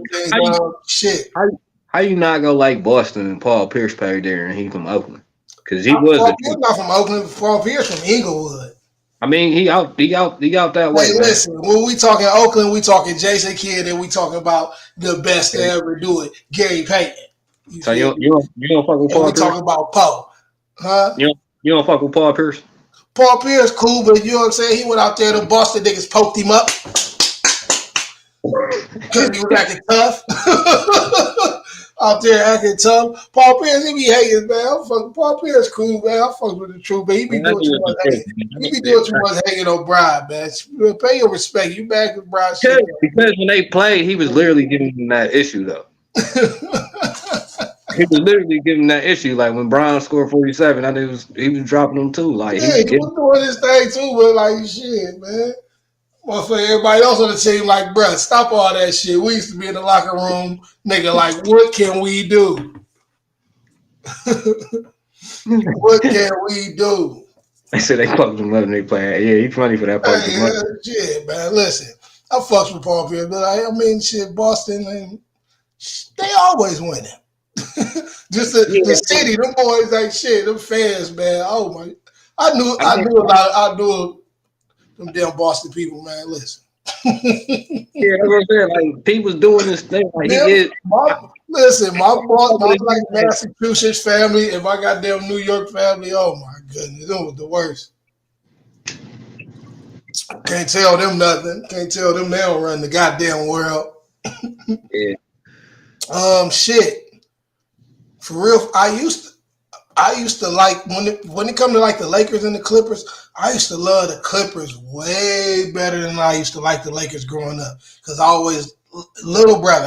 not gonna like Boston and Paul Pierce played there and he from Oakland? Because he was Paul Pierce not from Oakland. Paul Pierce from Inglewood. I mean, he out that way. Hey, listen, when we talking Oakland, we talking Jason Kidd, and we talking about the best to ever do it, Gary Payton. So you don't fuck with Paul Pierce? We talking about Poe, huh? You don't fuck with Paul Pierce? Paul Pierce cool, but you know what I'm saying? He went out there, the Boston niggas poked him up because he was acting tough. Out there acting tough. Paul Pierce, he be hating, man. Paul Pierce cool, man. I fuck with the truth, but he be doing too much hating. He be doing too much hating on Brian, man. Pay your respect. You back with Brian. Because when they played, he was literally giving them that issue, though. He was literally giving that issue. Like when Brian scored 47, I think he was dropping them too. Like he was doing his thing too, but like shit, man. Well, for everybody else on the team, like, bruh, stop all that shit. We used to be in the locker room, nigga, like, what can we do? What can we do? They said they fucked him up and they playing. Yeah, he's funny for that part. Shit, man, listen. I fucks with Paul Pierce, but I mean, shit, Boston, they always winning. Just the city, them boys, like, shit, them fans, man. Oh, my. I knew them damn Boston people, man. Listen. Yeah, that's what I'm saying. Like, people's doing this thing. Like, my like Massachusetts family and my goddamn New York family. Oh my goodness, it was the worst. Can't tell them nothing. Can't tell them they don't run the goddamn world. Yeah. Shit. For real, I used to like when it come to like the Lakers and the Clippers. I used to love the Clippers way better than I used to like the Lakers growing up. Because I always little brother.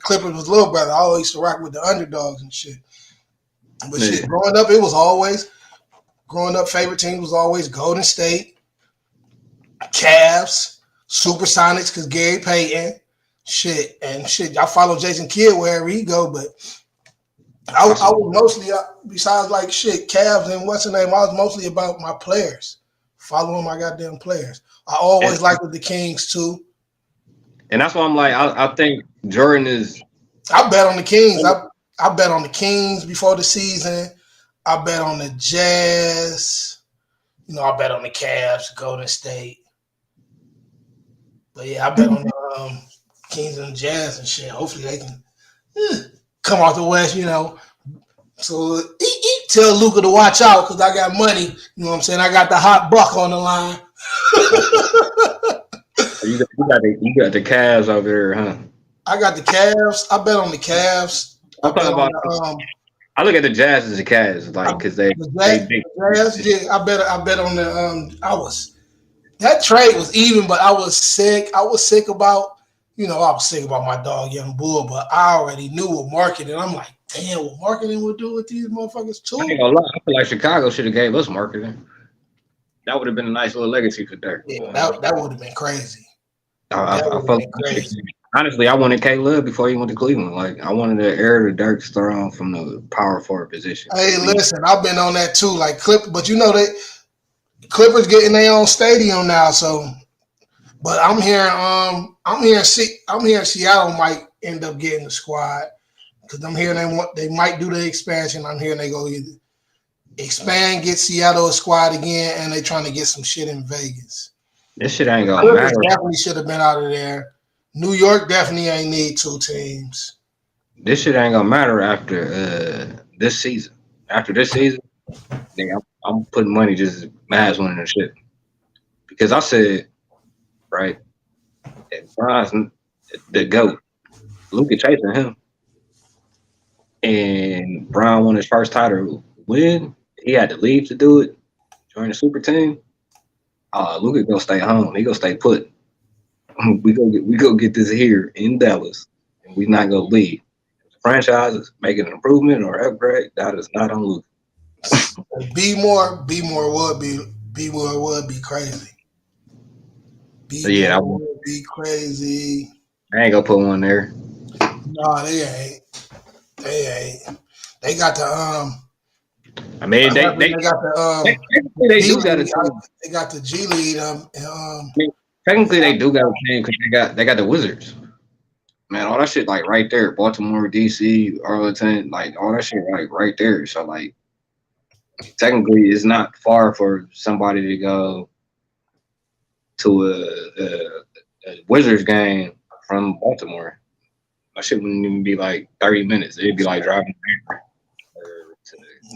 Clippers was little brother. I always used to rock with the underdogs and shit. But shit, growing up, favorite team was always Golden State, Cavs, Supersonics, because Gary Payton, shit. I follow Jason Kidd wherever he go, but I was mostly, besides like shit, Cavs and what's the name, I was mostly about my players, following my goddamn players. I always liked the Kings too. And that's why I'm like, I think Jordan is. I bet on the Kings. I bet on the Kings before the season. I bet on the Jazz. I bet on the Cavs, Golden State. But yeah, I bet on the Kings and the Jazz and shit. Hopefully they can come out the West, So tell Luka to watch out because I got money. You know what I'm saying? I got the hot buck on the line. You got the Cavs over there, huh? I got the Cavs. I bet on the Cavs. I look at the Jazz as the Cavs, like because they Jazz. Yeah, I bet on the. That trade was even, but I was sick. I was sick about my dog Young Bull, but I already knew what marketing. I'm like, damn, what marketing would do with these motherfuckers too. I ain't gonna lie. I feel like Chicago should have gave us marketing. That would have been a nice little legacy for Dirk. Yeah, that would have been crazy. I That would have felt been crazy. honestly, I wanted K Love before he went to Cleveland. Like I wanted the heir to Dirk's throne from the power forward position. Hey, listen, I've been on that too. Like but you know Clippers getting their own stadium now. So, but I'm hearing Seattle might end up getting the squad because I'm hearing they might do the expansion. I'm hearing they go either expand, get Seattle a squad again, and they trying to get some shit in Vegas. This shit ain't gonna Clippers matter. definitely should have been out of there. New York definitely ain't need 2 teams. This shit ain't gonna matter after this season. After this season, I'm putting money just Mavs winning the shit. Because I said, right, if Bron's the GOAT, Luka chasing him, and Bron won his first title win, he had to leave to do it, join the super team. Luka gonna stay home. He gonna stay put. We go get this here in Dallas, and we not gonna leave. If the franchise is making an improvement or upgrade, that is not on Luka. Be more would be crazy. That would be crazy. I ain't gonna put one there. No, they ain't. They got the I mean, they got the they do got a team. They got the G League. Technically, they do got a team because they got the Wizards. Man, all that shit like right there, Baltimore, DC, Arlington, like all that shit like right there. So like, technically, it's not far for somebody to go to a Wizards game from Baltimore. That shit wouldn't even be like 30 minutes. It'd be like driving.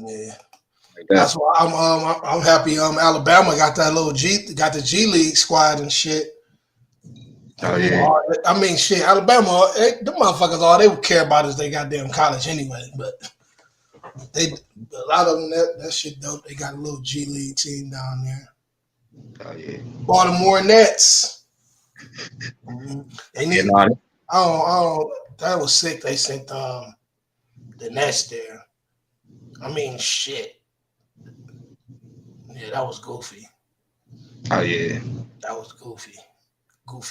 Yeah. Like That's why I'm happy. Alabama got the G League squad and shit. Oh yeah. I mean, shit. Alabama, the motherfuckers, all they would care about is they goddamn college anyway. But a lot of them that shit dope. They got a little G League team down there. Oh yeah. Baltimore Nets. They need. Yeah, That was sick. They sent the Nets there. I mean, shit. Yeah, that was goofy. Oh yeah. That was goofy.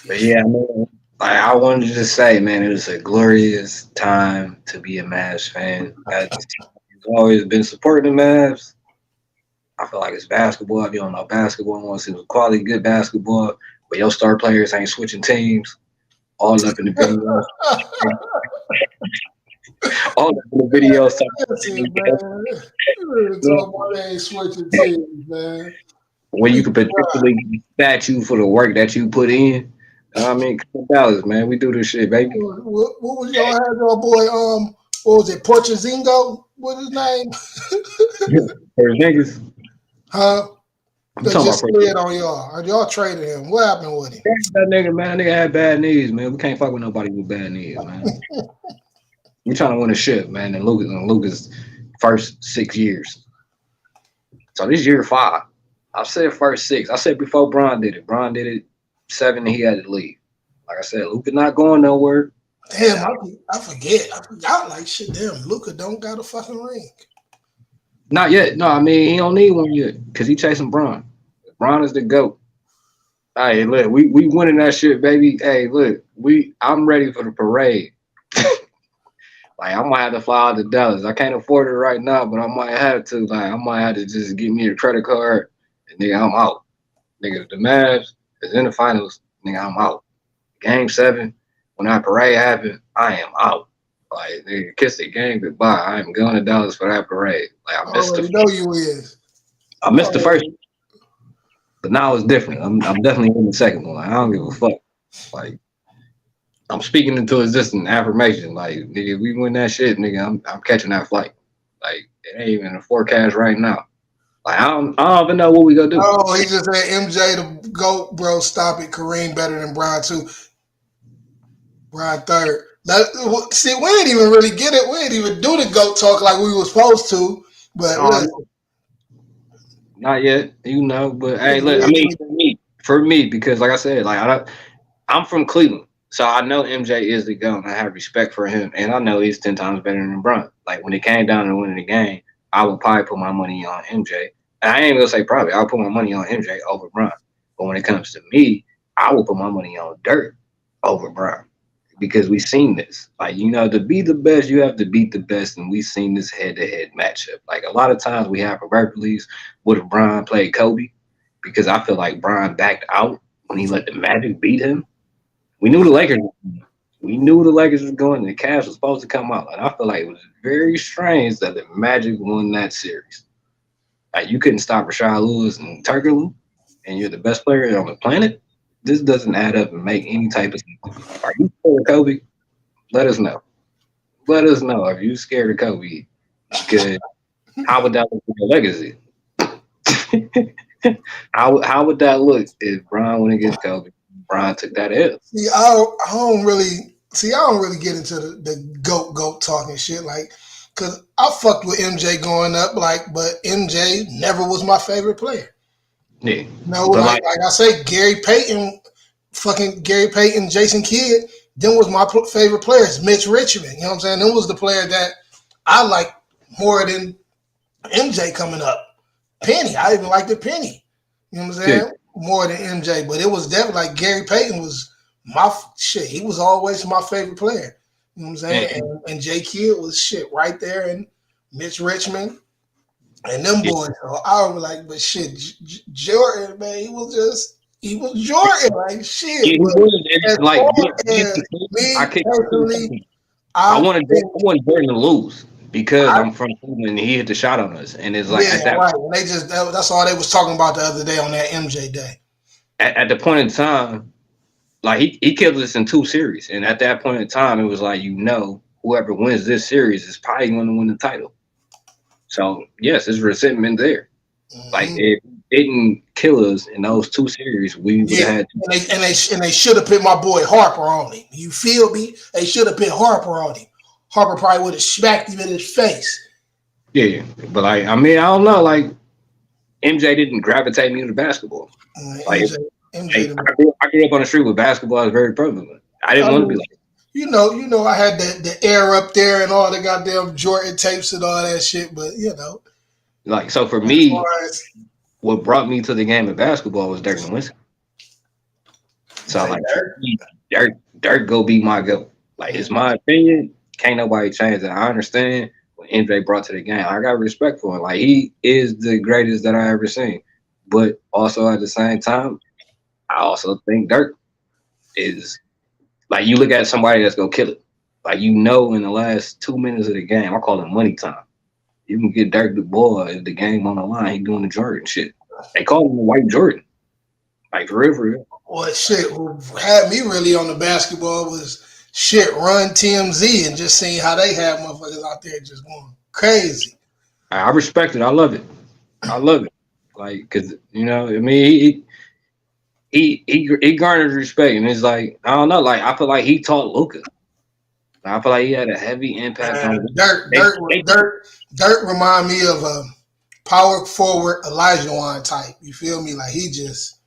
But yeah, man, like I wanted to just say, man, it was a glorious time to be a Mavs fan. I've always been supporting the Mavs. I feel like it's basketball. If you don't know basketball, I want to see quality, good basketball, but your star players ain't switching teams. All up in the video. All up in the video. They ain't switching teams, man. When you could potentially get a statue for the work that you put in. I mean, come on, Dallas, man. We do this shit, baby. What was y'all had your boy? What was it? Portuzingo? What's his name? There's niggas. Huh? That just slid on y'all. Y'all traded him. What happened with him? That nigga, man. That nigga had bad knees, man. We can't fuck with nobody with bad knees, man. We trying to win a ship, man. And Lucas' first 6 years. So this year 5. I said first 6. I said before Bron did it. Bron did it 7 and he had to leave. Like I said, Luka not going nowhere. Damn, I forget. I forgot like shit. Damn, Luka don't got a fucking ring. Not yet. No, I mean he don't need one yet because he chasing Bron. Bron is the GOAT. Hey, look, we winning that shit, baby. Hey, look, I'm ready for the parade. Like I might have to fly out to Dallas. I can't afford it right now, but I might have to. Like I might have to just get me a credit card, and nigga, I'm out. Nigga, if the Mavs is in the finals, nigga, I'm out. Game 7, when that parade happened, I am out. Like nigga, kiss the game goodbye. I am going to Dallas for that parade. Like I missed I missed the first, but now it's different. I'm definitely in the second one. Like, I don't give a fuck. Like. I'm speaking into existence, affirmation. Like, nigga, we win that shit, nigga. I'm catching that flight. Like, it ain't even a forecast right now. Like, I don't even know what we gonna do. Oh, he just said MJ to go, bro. Stop it. Kareem better than Bron too. Bron third. See, we didn't even really get it. We didn't even do the GOAT talk like we were supposed to. But not yet, you know. But hey, look, I mean, for me, because like I said, like I'm from Cleveland. So I know MJ is the GOAT, and I have respect for him, and I know he's 10 times better than Bron. Like when it came down to winning the game, I would probably put my money on MJ. And I ain't gonna say probably. I'll put my money on MJ over Bron. But when it comes to me, I will put my money on Dirk over Bron because we've seen this. Like, you know, to be the best, you have to beat the best, and we've seen this head-to-head matchup. Like, a lot of times we have hyperboles with Bron played Kobe because I feel like Bron backed out when he let the Magic beat him. We knew the Lakers. We knew the Lakers was going, and the Cavs was supposed to come out. And I feel like it was very strange that the Magic won that series. Like, you couldn't stop Rashad Lewis and Turkoglu, and you're the best player on the planet. This doesn't add up and make any type of sense. Are you scared of Kobe? Let us know. Let us know if you scared of Kobe. Because how would that look for your legacy? how would that look if Bron went against Kobe? Bron took that L. See, I don't really get into the goat talking shit, like, cause I fucked with MJ growing up, like, but MJ never was my favorite player. Yeah. No, like I say, Gary Payton, Jason Kidd, then was my favorite players. Mitch Richmond, you know what I'm saying? Them was the player that I liked more than MJ coming up. Penny, I even liked the Penny. You know what I'm saying? Yeah. More than MJ, but it was definitely like Gary Payton was my shit. He was always my favorite player. You know what I'm saying? Yeah. And J Kidd was shit right there, and Mitch Richmond and them boys. So I was like, but shit, Jordan, man, he was Jordan, like shit. Yeah, he was like I wanted Jordan to lose because I'm from Cleveland and he hit the shot on us, and it's like at that right. And that's all they was talking about the other day on that MJ day. At the point in time, like he killed us in 2 series, and at that point in time, it was like, you know, whoever wins this series is probably going to win the title. So yes, there's resentment there. Mm-hmm. Like if it didn't kill us in those 2 series, we would have had. And they should have put my boy Harper on him. You feel me? They should have put Harper on him. Harper probably would have smacked him in his face. Yeah, but like, I mean, I don't know. Like MJ didn't gravitate me to basketball. Like MJ I grew up on the street with basketball. I was very prevalent. I didn't want to be like. You know, I had the air up there and all the goddamn Jordan tapes and all that shit, but you know. Like, so for me, what brought me to the game of basketball was Dirk Nowitzki. So like Dirk go be my GOAT. Like, it's my opinion. Can't nobody change it. I understand what MJ brought to the game. I got respect for him. Like, he is the greatest that I ever seen. But also at the same time, I also think Dirk is, like, you look at somebody that's gonna kill it. Like, you know, in the last 2 minutes of the game, I call it money time. You can get Dirk the ball if the game on the line. He doing the Jordan shit. They call him the White Jordan. Like, for real. Well, shit, what had me really on the basketball was shit, run TMZ and just seeing how they have motherfuckers out there just going crazy. I respect it. I love it. Like, cause you know, I mean, he garnered respect, and it's like, I don't know. Like, I feel like he taught Luka. I feel like he had a heavy impact on Dirk remind me of a power forward Elijah type. You feel me? Like, he just.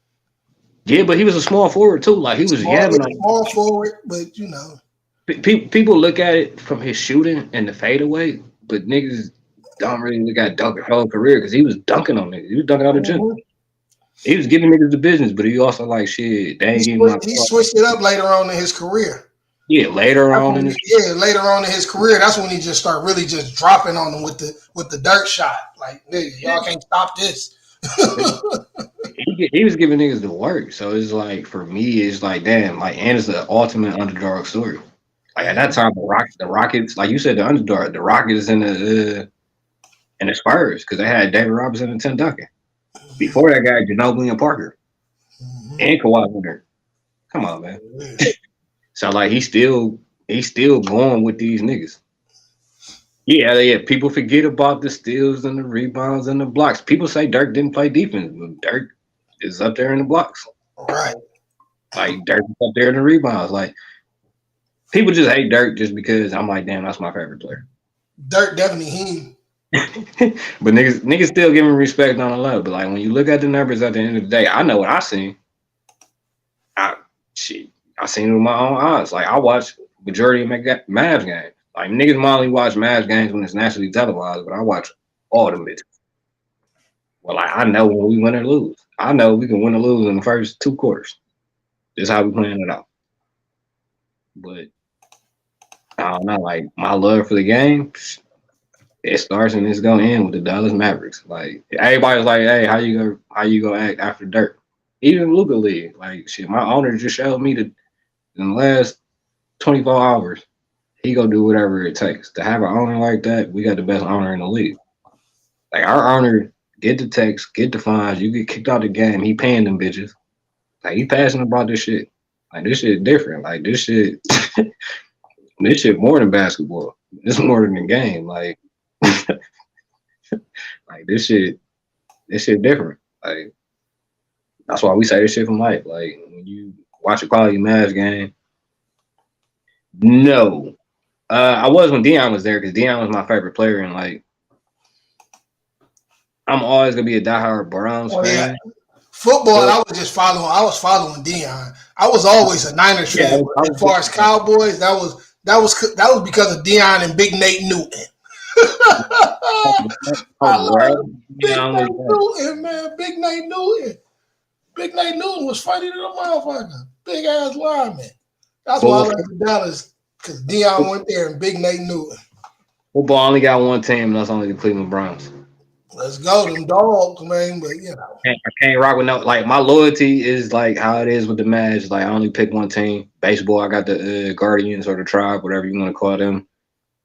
Yeah, but he was a small forward too. Like, he was yamming on small forward, but you know. People look at it from his shooting and the fadeaway, but niggas don't really look at Dirk's whole career because he was dunking on niggas. He was dunking out the gym. He was giving niggas the business, but he also like shit. He switched it up later on in his career. Yeah, later on in his career, that's when he just started really just dropping on them with the dirt shot. Like, nigga, y'all can't stop this. He was giving niggas the work, so it's like, for me, it's like, damn, like, and it's the ultimate underdog story. Like, at that time, the Rockets, like you said, the underdog, the Rockets and the Spurs, because they had David Robinson and Tim Duncan. Before that guy, Ginobili and Parker, and Kawhi Leonard. Come on, man. So like, he's still going with these niggas. Yeah. People forget about the steals and the rebounds and the blocks. People say Dirk didn't play defense, but Dirk is up there in the blocks. Right. Like, Dirk is up there in the rebounds. Like, people just hate Dirk just because I'm like, damn, that's my favorite player. Dirk definitely him. But niggas still giving respect on the level. But like, when you look at the numbers at the end of the day, I know what I seen. I seen it with my own eyes. Like, I watch majority of Mavs games. Like, niggas only watch Mavs games when it's nationally televised, but I watch all the bitches. Well, like, I know when we win or lose. I know we can win or lose in the first 2 quarters. This is how we plan it out. But I don't know, like my love for the game, it starts and it's gonna end with the Dallas Mavericks. Like everybody's like, "Hey, how you gonna act after Dirk?" Even Luka League, like shit. My owner just showed me that in the last 24 hours, he gonna do whatever it takes to have an owner like that. We got the best owner in the league. Like our owner, get the text, get the fines, you get kicked out the game. He paying them bitches. Like he passionate about this shit. Like this shit different. Like this shit, this shit more than basketball. This more than the game. Like, like this shit different. Like that's why we say this shit from life. Like when you watch a quality Mavs game, no. I was when Dion was there because Dion was my favorite player, and like I'm always gonna be a diehard Browns fan. Yeah. Football, I was following Dion. I was always a Niners fan. As far as Cowboys, that was because of Dion and Big Nate Newton. I love Big Nate Newton, man. Big Nate Newton. Big Nate Newton was funny to the motherfucker. Big ass lineman. That's why I like the Dallas, because Dion went there and Big Nate Newton. Football only got one team, and that's only the Cleveland Browns. Let's go, them dogs, man. But you know, I can't rock with no. Like my loyalty is like how it is with the Mavs. Like I only pick one team. Baseball, I got the Guardians or the Tribe, whatever you want to call them.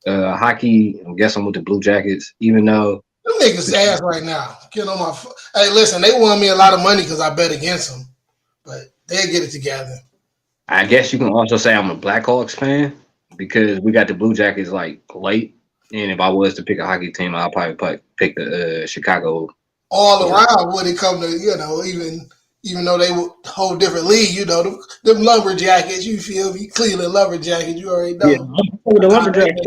Hockey, I guess I'm with the Blue Jackets. Even though them niggas ass right now. Get on my. Hey, listen, they won me a lot of money because I bet against them, but they'll get it together. I guess you can also say I'm a Blackhawks fan because we got the Blue Jackets like late. And if I was to pick a hockey team, I'll probably pick the Chicago. All around when it come to, you know, even though they were a whole different league, you know, them Lumberjackets, you feel me? Cleveland Lumberjackets, you already know. Yeah, the Lumberjackets.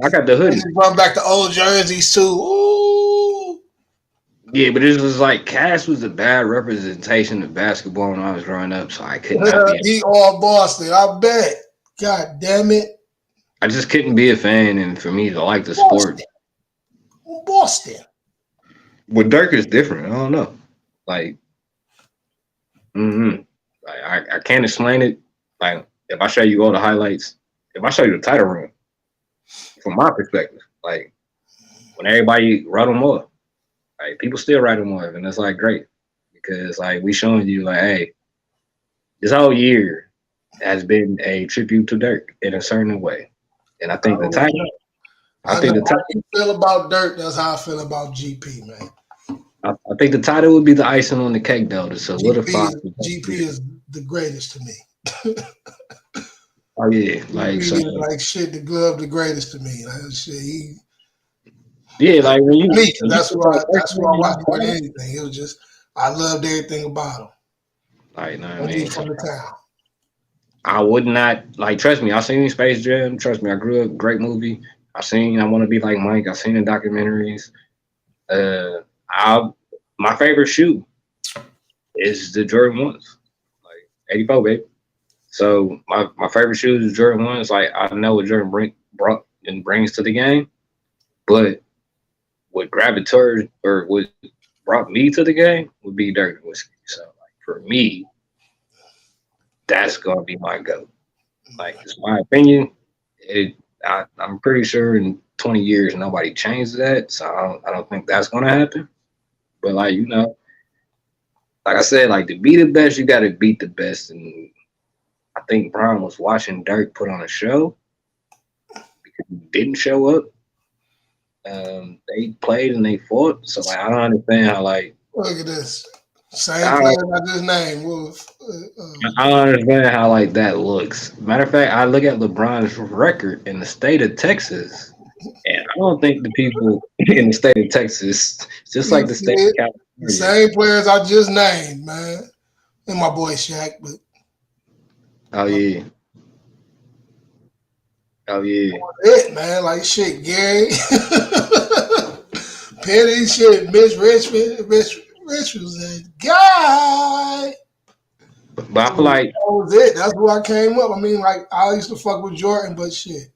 I got the hoodie. Run back to old jerseys too. Ooh. Yeah, but this was like Cass was a bad representation of basketball when I was growing up, so I could not be. He all Boston, I bet. God damn it. I just couldn't be a fan, and for me to like the sport. Boston. With Dirk is different. I don't know. Like, I can't explain it. Like, if I show you all the highlights, if I show you the title run, from my perspective, like when everybody wrote them off, like people still write them off, and it's like great because like we showing you like, hey, this whole year has been a tribute to Dirk in a certain way. And I think the title. I think the title. How you feel about Dirk? That's how I feel about GP, man. I think the title would be the icing on the cake, though, to solidify. GP is the greatest to me. Oh yeah, like so, like shit. The glove, the greatest to me. Like, shit, like when you. Me, that's why I watched more than anything. It was just I loved everything about him. Like, no, I mean, from the town. I would not like. Trust me, I seen Space Jam. Trust me, I grew up. Great movie. I Want to Be Like Mike. I seen the documentaries. My favorite shoe is the Jordan 1s, like 84, baby. So my favorite shoe is Jordan 1s. Like I know what Jordan brought and brings to the game, but what gravitated or what brought me to the game would be Dirk Nowitzki. So like for me. That's gonna be my go. Like it's my opinion. I'm pretty sure in 20 years nobody changes that, so I don't think that's gonna happen. But like you know, like I said, like to be the best, you got to beat the best. And I think Brian was watching Dirk put on a show because he didn't show up. They played and they fought, so like I don't understand how like. Look at this. Same player I just named. I don't understand how like that looks. Matter of fact, I look at LeBron's record in the state of Texas, and I don't think the people in the state of Texas, just like the state of California, same players I just named, man, and my boy Shaq. But oh yeah, it man, like shit, Gary, Penny, shit, Mitch Richmond, Rich was a guy. But I feel like that was it. That's where I came up. I mean, like I used to fuck with Jordan, but shit.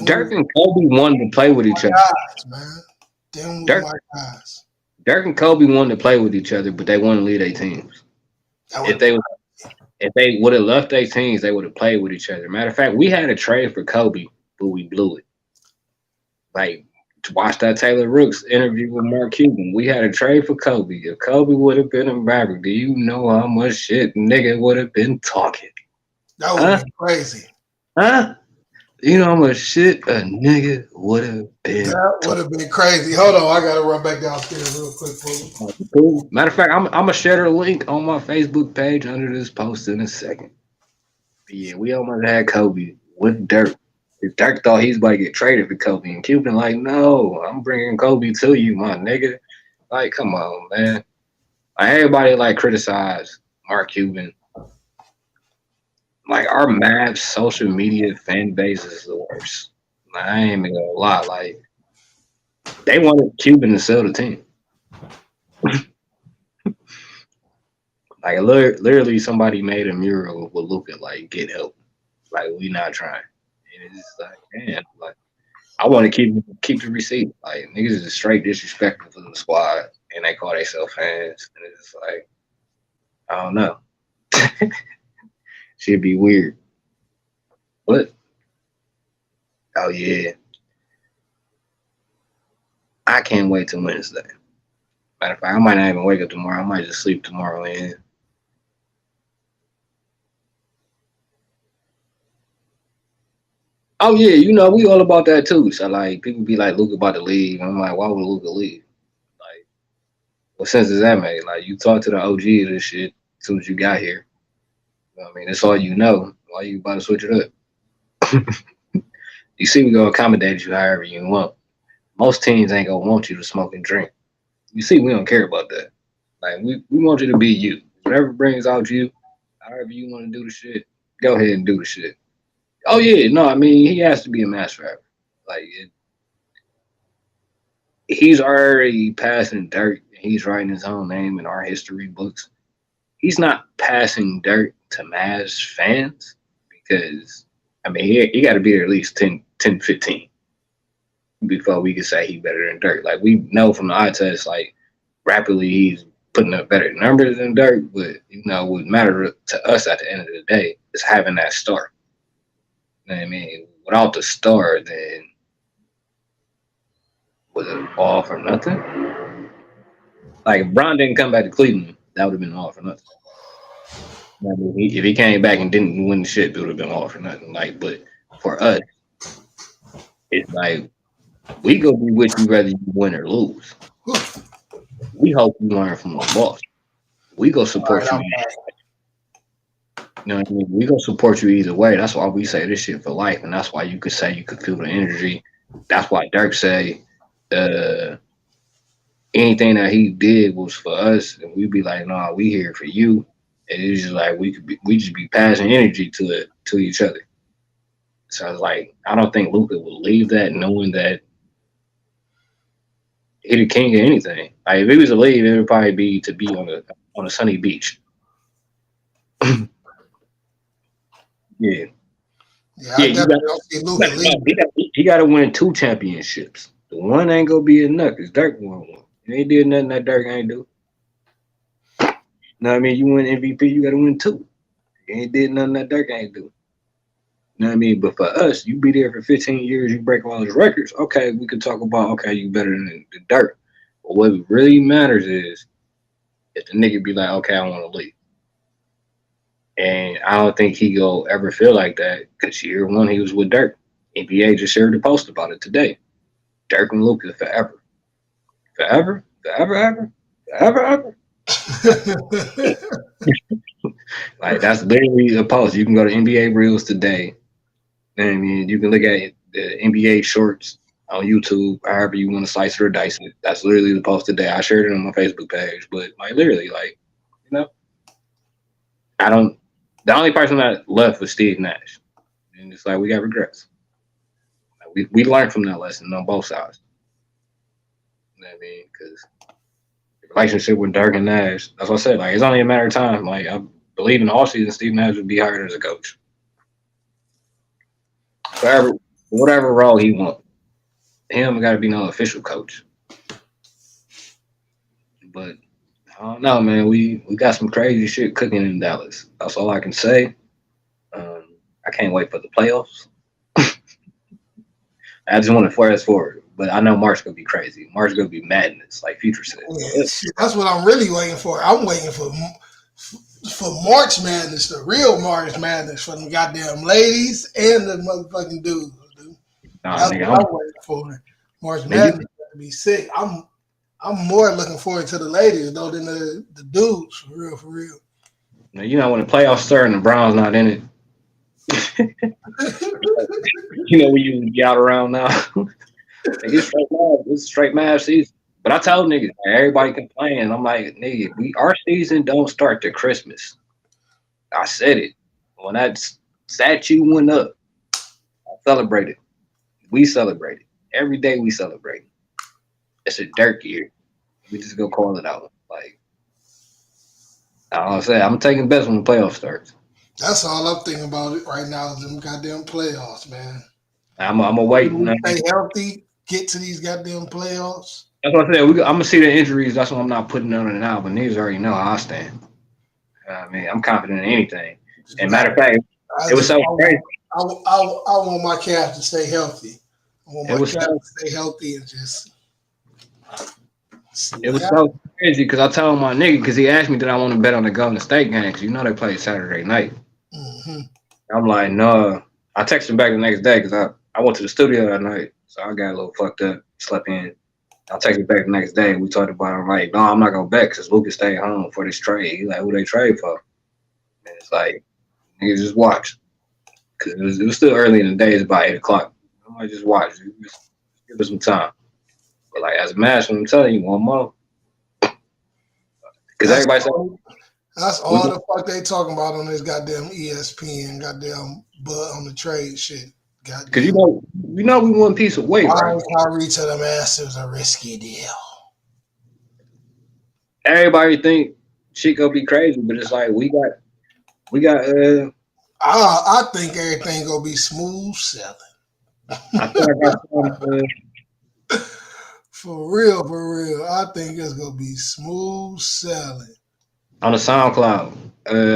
Dirk and Kobe wanted to play with each other. Guys, man. Them was Dirk, my guys. Dirk and Kobe wanted to play with each other, but they wanted to lead their teams. If they would have left their teams, they would have played with each other. Matter of fact, we had a trade for Kobe, but we blew it. Like, to watch that Taylor Rooks interview with Mark Cuban, we had a trade for Kobe. If Kobe would have been a Maverick, do you know how much shit nigga would have been talking? That would Huh? have been crazy. Huh? You know how much shit a nigga would have been. That would have been crazy. Hold on, I gotta run back downstairs real quick for you. Matter of fact, I'm gonna share the link on my Facebook page under this post in a second. But yeah, we almost had Kobe with Dirk. If Dirk thought he's about to get traded for Kobe, and Cuban like, no, I'm bringing Kobe to you, my nigga. Like, come on, man. Like, everybody like criticize Mark Cuban. Like, our Mavs social media fan base is the worst. Like, I ain't even gonna lie. Like, they wanted Cuban to sell the team. Like, literally, somebody made a mural with Luka, like, get help. Like, we not trying. And it's just like, man, like, I want to keep the receipt. Like, niggas is straight disrespectful to the squad, and they call themselves fans. And it's just like, I don't know. Should be weird. But, oh, yeah. I can't wait till Wednesday. Matter of fact, I might not even wake up tomorrow. I might just sleep tomorrow in. Oh yeah, you know, we all about that too. So like people be like, Luka about to leave. I'm like, why would Luka leave? Like, what sense does that make? Like you talk to the OG of this shit as soon as you got here. You know what I mean, that's all you know. Why you about to switch it up? You see, we gonna accommodate you however you want. Most teams ain't gonna want you to smoke and drink. You see, we don't care about that. Like we want you to be you. Whatever brings out you, however you want to do the shit, go ahead and do the shit. Oh yeah, no, I mean he has to be a master rapper. Like he's already passing Dirk. He's writing his own name in our history books. He's not passing Dirk to Mavs fans because I mean he got to be there at least 10, 15 before we could say he's better than Dirk. Like we know from the eye test, like rapidly he's putting up better numbers than Dirk, but you know what matters to us at the end of the day is having that start. You know what I mean? Without the star, then was it all for nothing? Like if Bron didn't come back to Cleveland, that would have been all for nothing. I mean, if he came back and didn't win the shit, it would have been all for nothing. Like, but for us, it's like we go be with you whether you win or lose. We hope you learn from the loss. We go support you. You know what I mean? We gonna support you either way. That's why we say this shit for life, and that's why you could say you could feel the energy. That's why Dirk say anything that he did was for us, and we'd be like, "Nah, we here for you." And it's just like we just be passing energy to each other. So I was like, I don't think Luka will leave that knowing that he the king of anything. Like if he was to leave, it would probably be to be on a sunny beach. Yeah. Yeah, I definitely don't see Luka leaving. He got to win 2 championships. The one ain't gonna be enough because Dirk won one. He ain't did nothing that Dirk ain't do. You know what I mean? You win MVP, you got to win 2. He ain't did nothing that Dirk ain't do. You know what I mean? But for us, you be there for 15 years, you break all his records. Okay, we could talk about, okay, you better than the Dirk. But what really matters is if the nigga be like, okay, I want to leave. And I don't think he go ever feel like that because year one he was with Dirk. NBA just shared a post about it today. Dirk and Luka forever. Forever? Forever, ever? Forever, ever? Like that's literally a post. You can go to NBA Reels today. And I mean, you can look at the NBA shorts on YouTube, however you want to slice it or dice it. That's literally the post today. I shared it on my Facebook page. But like literally, like, you know, the only person that left was Steve Nash. And it's like we got regrets. Like, we learned from that lesson on both sides. You know what I mean? Because the relationship with Dirk and Nash, that's what I said. Like, it's only a matter of time. Like, I believe in the offseason, Steve Nash would be hired as a coach. Whatever role he wants. Him got to be no official coach. But I don't know, man. We got some crazy shit cooking in Dallas. That's all I can say. I can't wait for the playoffs. I just want to fast forward, but I know March gonna be crazy. March gonna be madness, like Future said. Yeah, shit, that's what I'm really waiting for. I'm waiting for March Madness, the real March Madness for them goddamn ladies and the motherfucking dudes, dude. Nah, That's nigga, what I'm waiting for. March Madness to be sick. I'm more looking forward to the ladies though than the dudes, for real, for real. now, you know when the playoffs start and the Browns not in it. You know when you get around now. It's straight mad season. But I tell niggas, man, everybody complain. I'm like, nigga, our season don't start to Christmas. I said it. When that statue went up, I celebrated. We celebrated. Every day we celebrate. It's a Dirk year. We just go call it out. Like, I don't say I'm taking bets when the playoffs starts. That's all I'm thinking about it right now is them goddamn playoffs, man. I'm gonna wait. Stay healthy, get to these goddamn playoffs. That's what I said. I'm gonna see the injuries. That's why I'm not putting on it now. But niggas already know how I stand. I mean, I'm confident in anything. And matter of fact, it was so crazy. I want my Cavs to stay healthy. I want my Cavs to stay healthy and just. It was so crazy because I told my nigga because he asked me did I want to bet on the Golden State game because you know they play Saturday night. Mm-hmm. I'm like, no. I texted him back the next day because I went to the studio that night, so I got a little fucked up, slept in. I texted back the next day and we talked about it. I'm like, no, I'm not gonna bet because Lucas stayed home for this trade. He's like, who they trade for? And it's like, niggas just watch because it was still early in the day. It's about 8 o'clock. I'm like, just watch. Just give us some time. But like as a match, I'm telling you, one more. Because everybody said that's all the fuck they talking about on this goddamn ESPN, goddamn Bud on the trade shit. Because you know we one piece away, why right? KYRIE to the Masters a risky deal? Everybody think shit gonna be crazy, but it's like we got. I think everything gonna be smooth sailing. I think I got some, for real. I think it's gonna be smooth sailing. On the SoundCloud,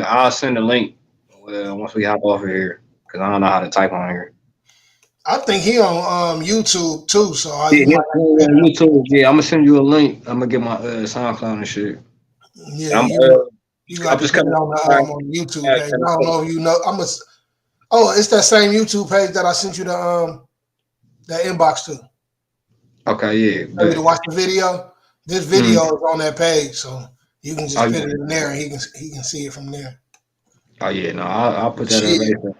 I'll send a link once we hop off of here because I don't know how to type on here. I think he on YouTube too. So on YouTube. Yeah, I'm gonna send you a link. I'm gonna get my SoundCloud and shit. Yeah, you got to put it on the YouTube page. I don't know if you know. It's that same YouTube page that I sent you the that inbox to. Okay, yeah. You to watch the video. This video is on that page, so you can just put it in there, and he can see it from there. Oh yeah, no, I'll put that in later.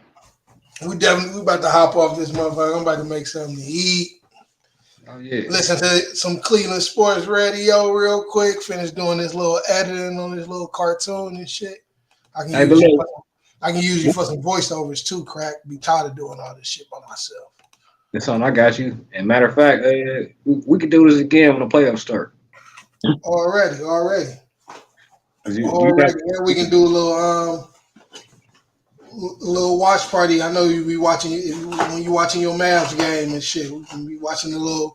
We about to hop off this motherfucker. I'm about to make something to eat. Oh yeah. Listen to some Cleveland sports radio real quick. Finish doing this little editing on this little cartoon and shit. I can use you for some voiceovers too, crack. Be tired of doing all this shit by myself. That's on. I got you. And matter of fact, we could do this again when the playoffs start. Already. Yeah, we can do a little watch party. I know you be watching when you watching your Mavs game and shit. We can be watching the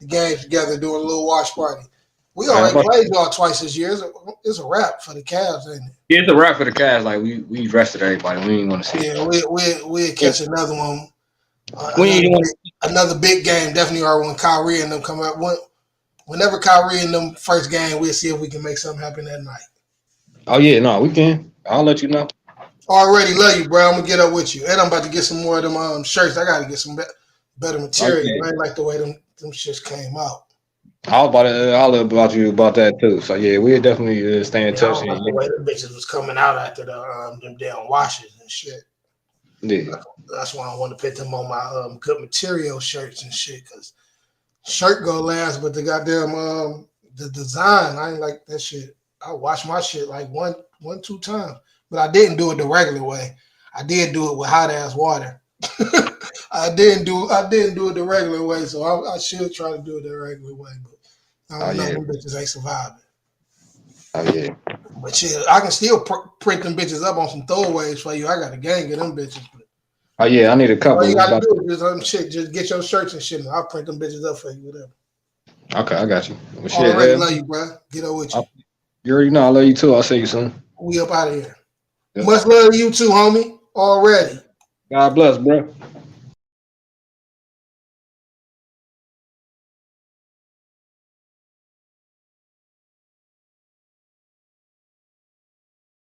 games together, doing a little watch party. We already played y'all twice this year. It's a wrap for the Cavs, ain't it? Yeah, it's a wrap for the Cavs. Like we rested everybody. We ain't want to see. Yeah, we'll catch another one. Another big game. Definitely are when KYRIE and them come out. Whenever KYRIE and them first game, we'll see if we can make something happen that night. Oh yeah, no, we can. I'll let you know. Already love you, bro. I'm gonna get up with you, and I'm about to get some more of them shirts. I gotta get some better material. Okay. I ain't like the way them shits came out. I was about to holler about you about that too. So yeah, we'll definitely stay in touch. I don't like the way the bitches was coming out after them damn washes and shit. Yeah, that's why I want to put them on my good material shirts and shit. Cause shirt go last, but the goddamn the design, I ain't like that shit. I wash my shit like one, 2 times. But I didn't do it the regular way. I did do it with hot ass water. I didn't do it the regular way, so I should try to do it the regular way. But I don't know, them bitches ain't surviving. Oh yeah. But shit, I can still print them bitches up on some throwaways for you. I got a gang of them bitches. But oh yeah, I need a couple. All you gotta do is just get your shirts and shit, and I'll print them bitches up for you, whatever. Okay, I got you. Well, shit, Already love you, bro. Get up with you. You already know I love you too. I'll see you soon. We up out of here. Yep. Much love to you too, homie. Already. God bless, bro.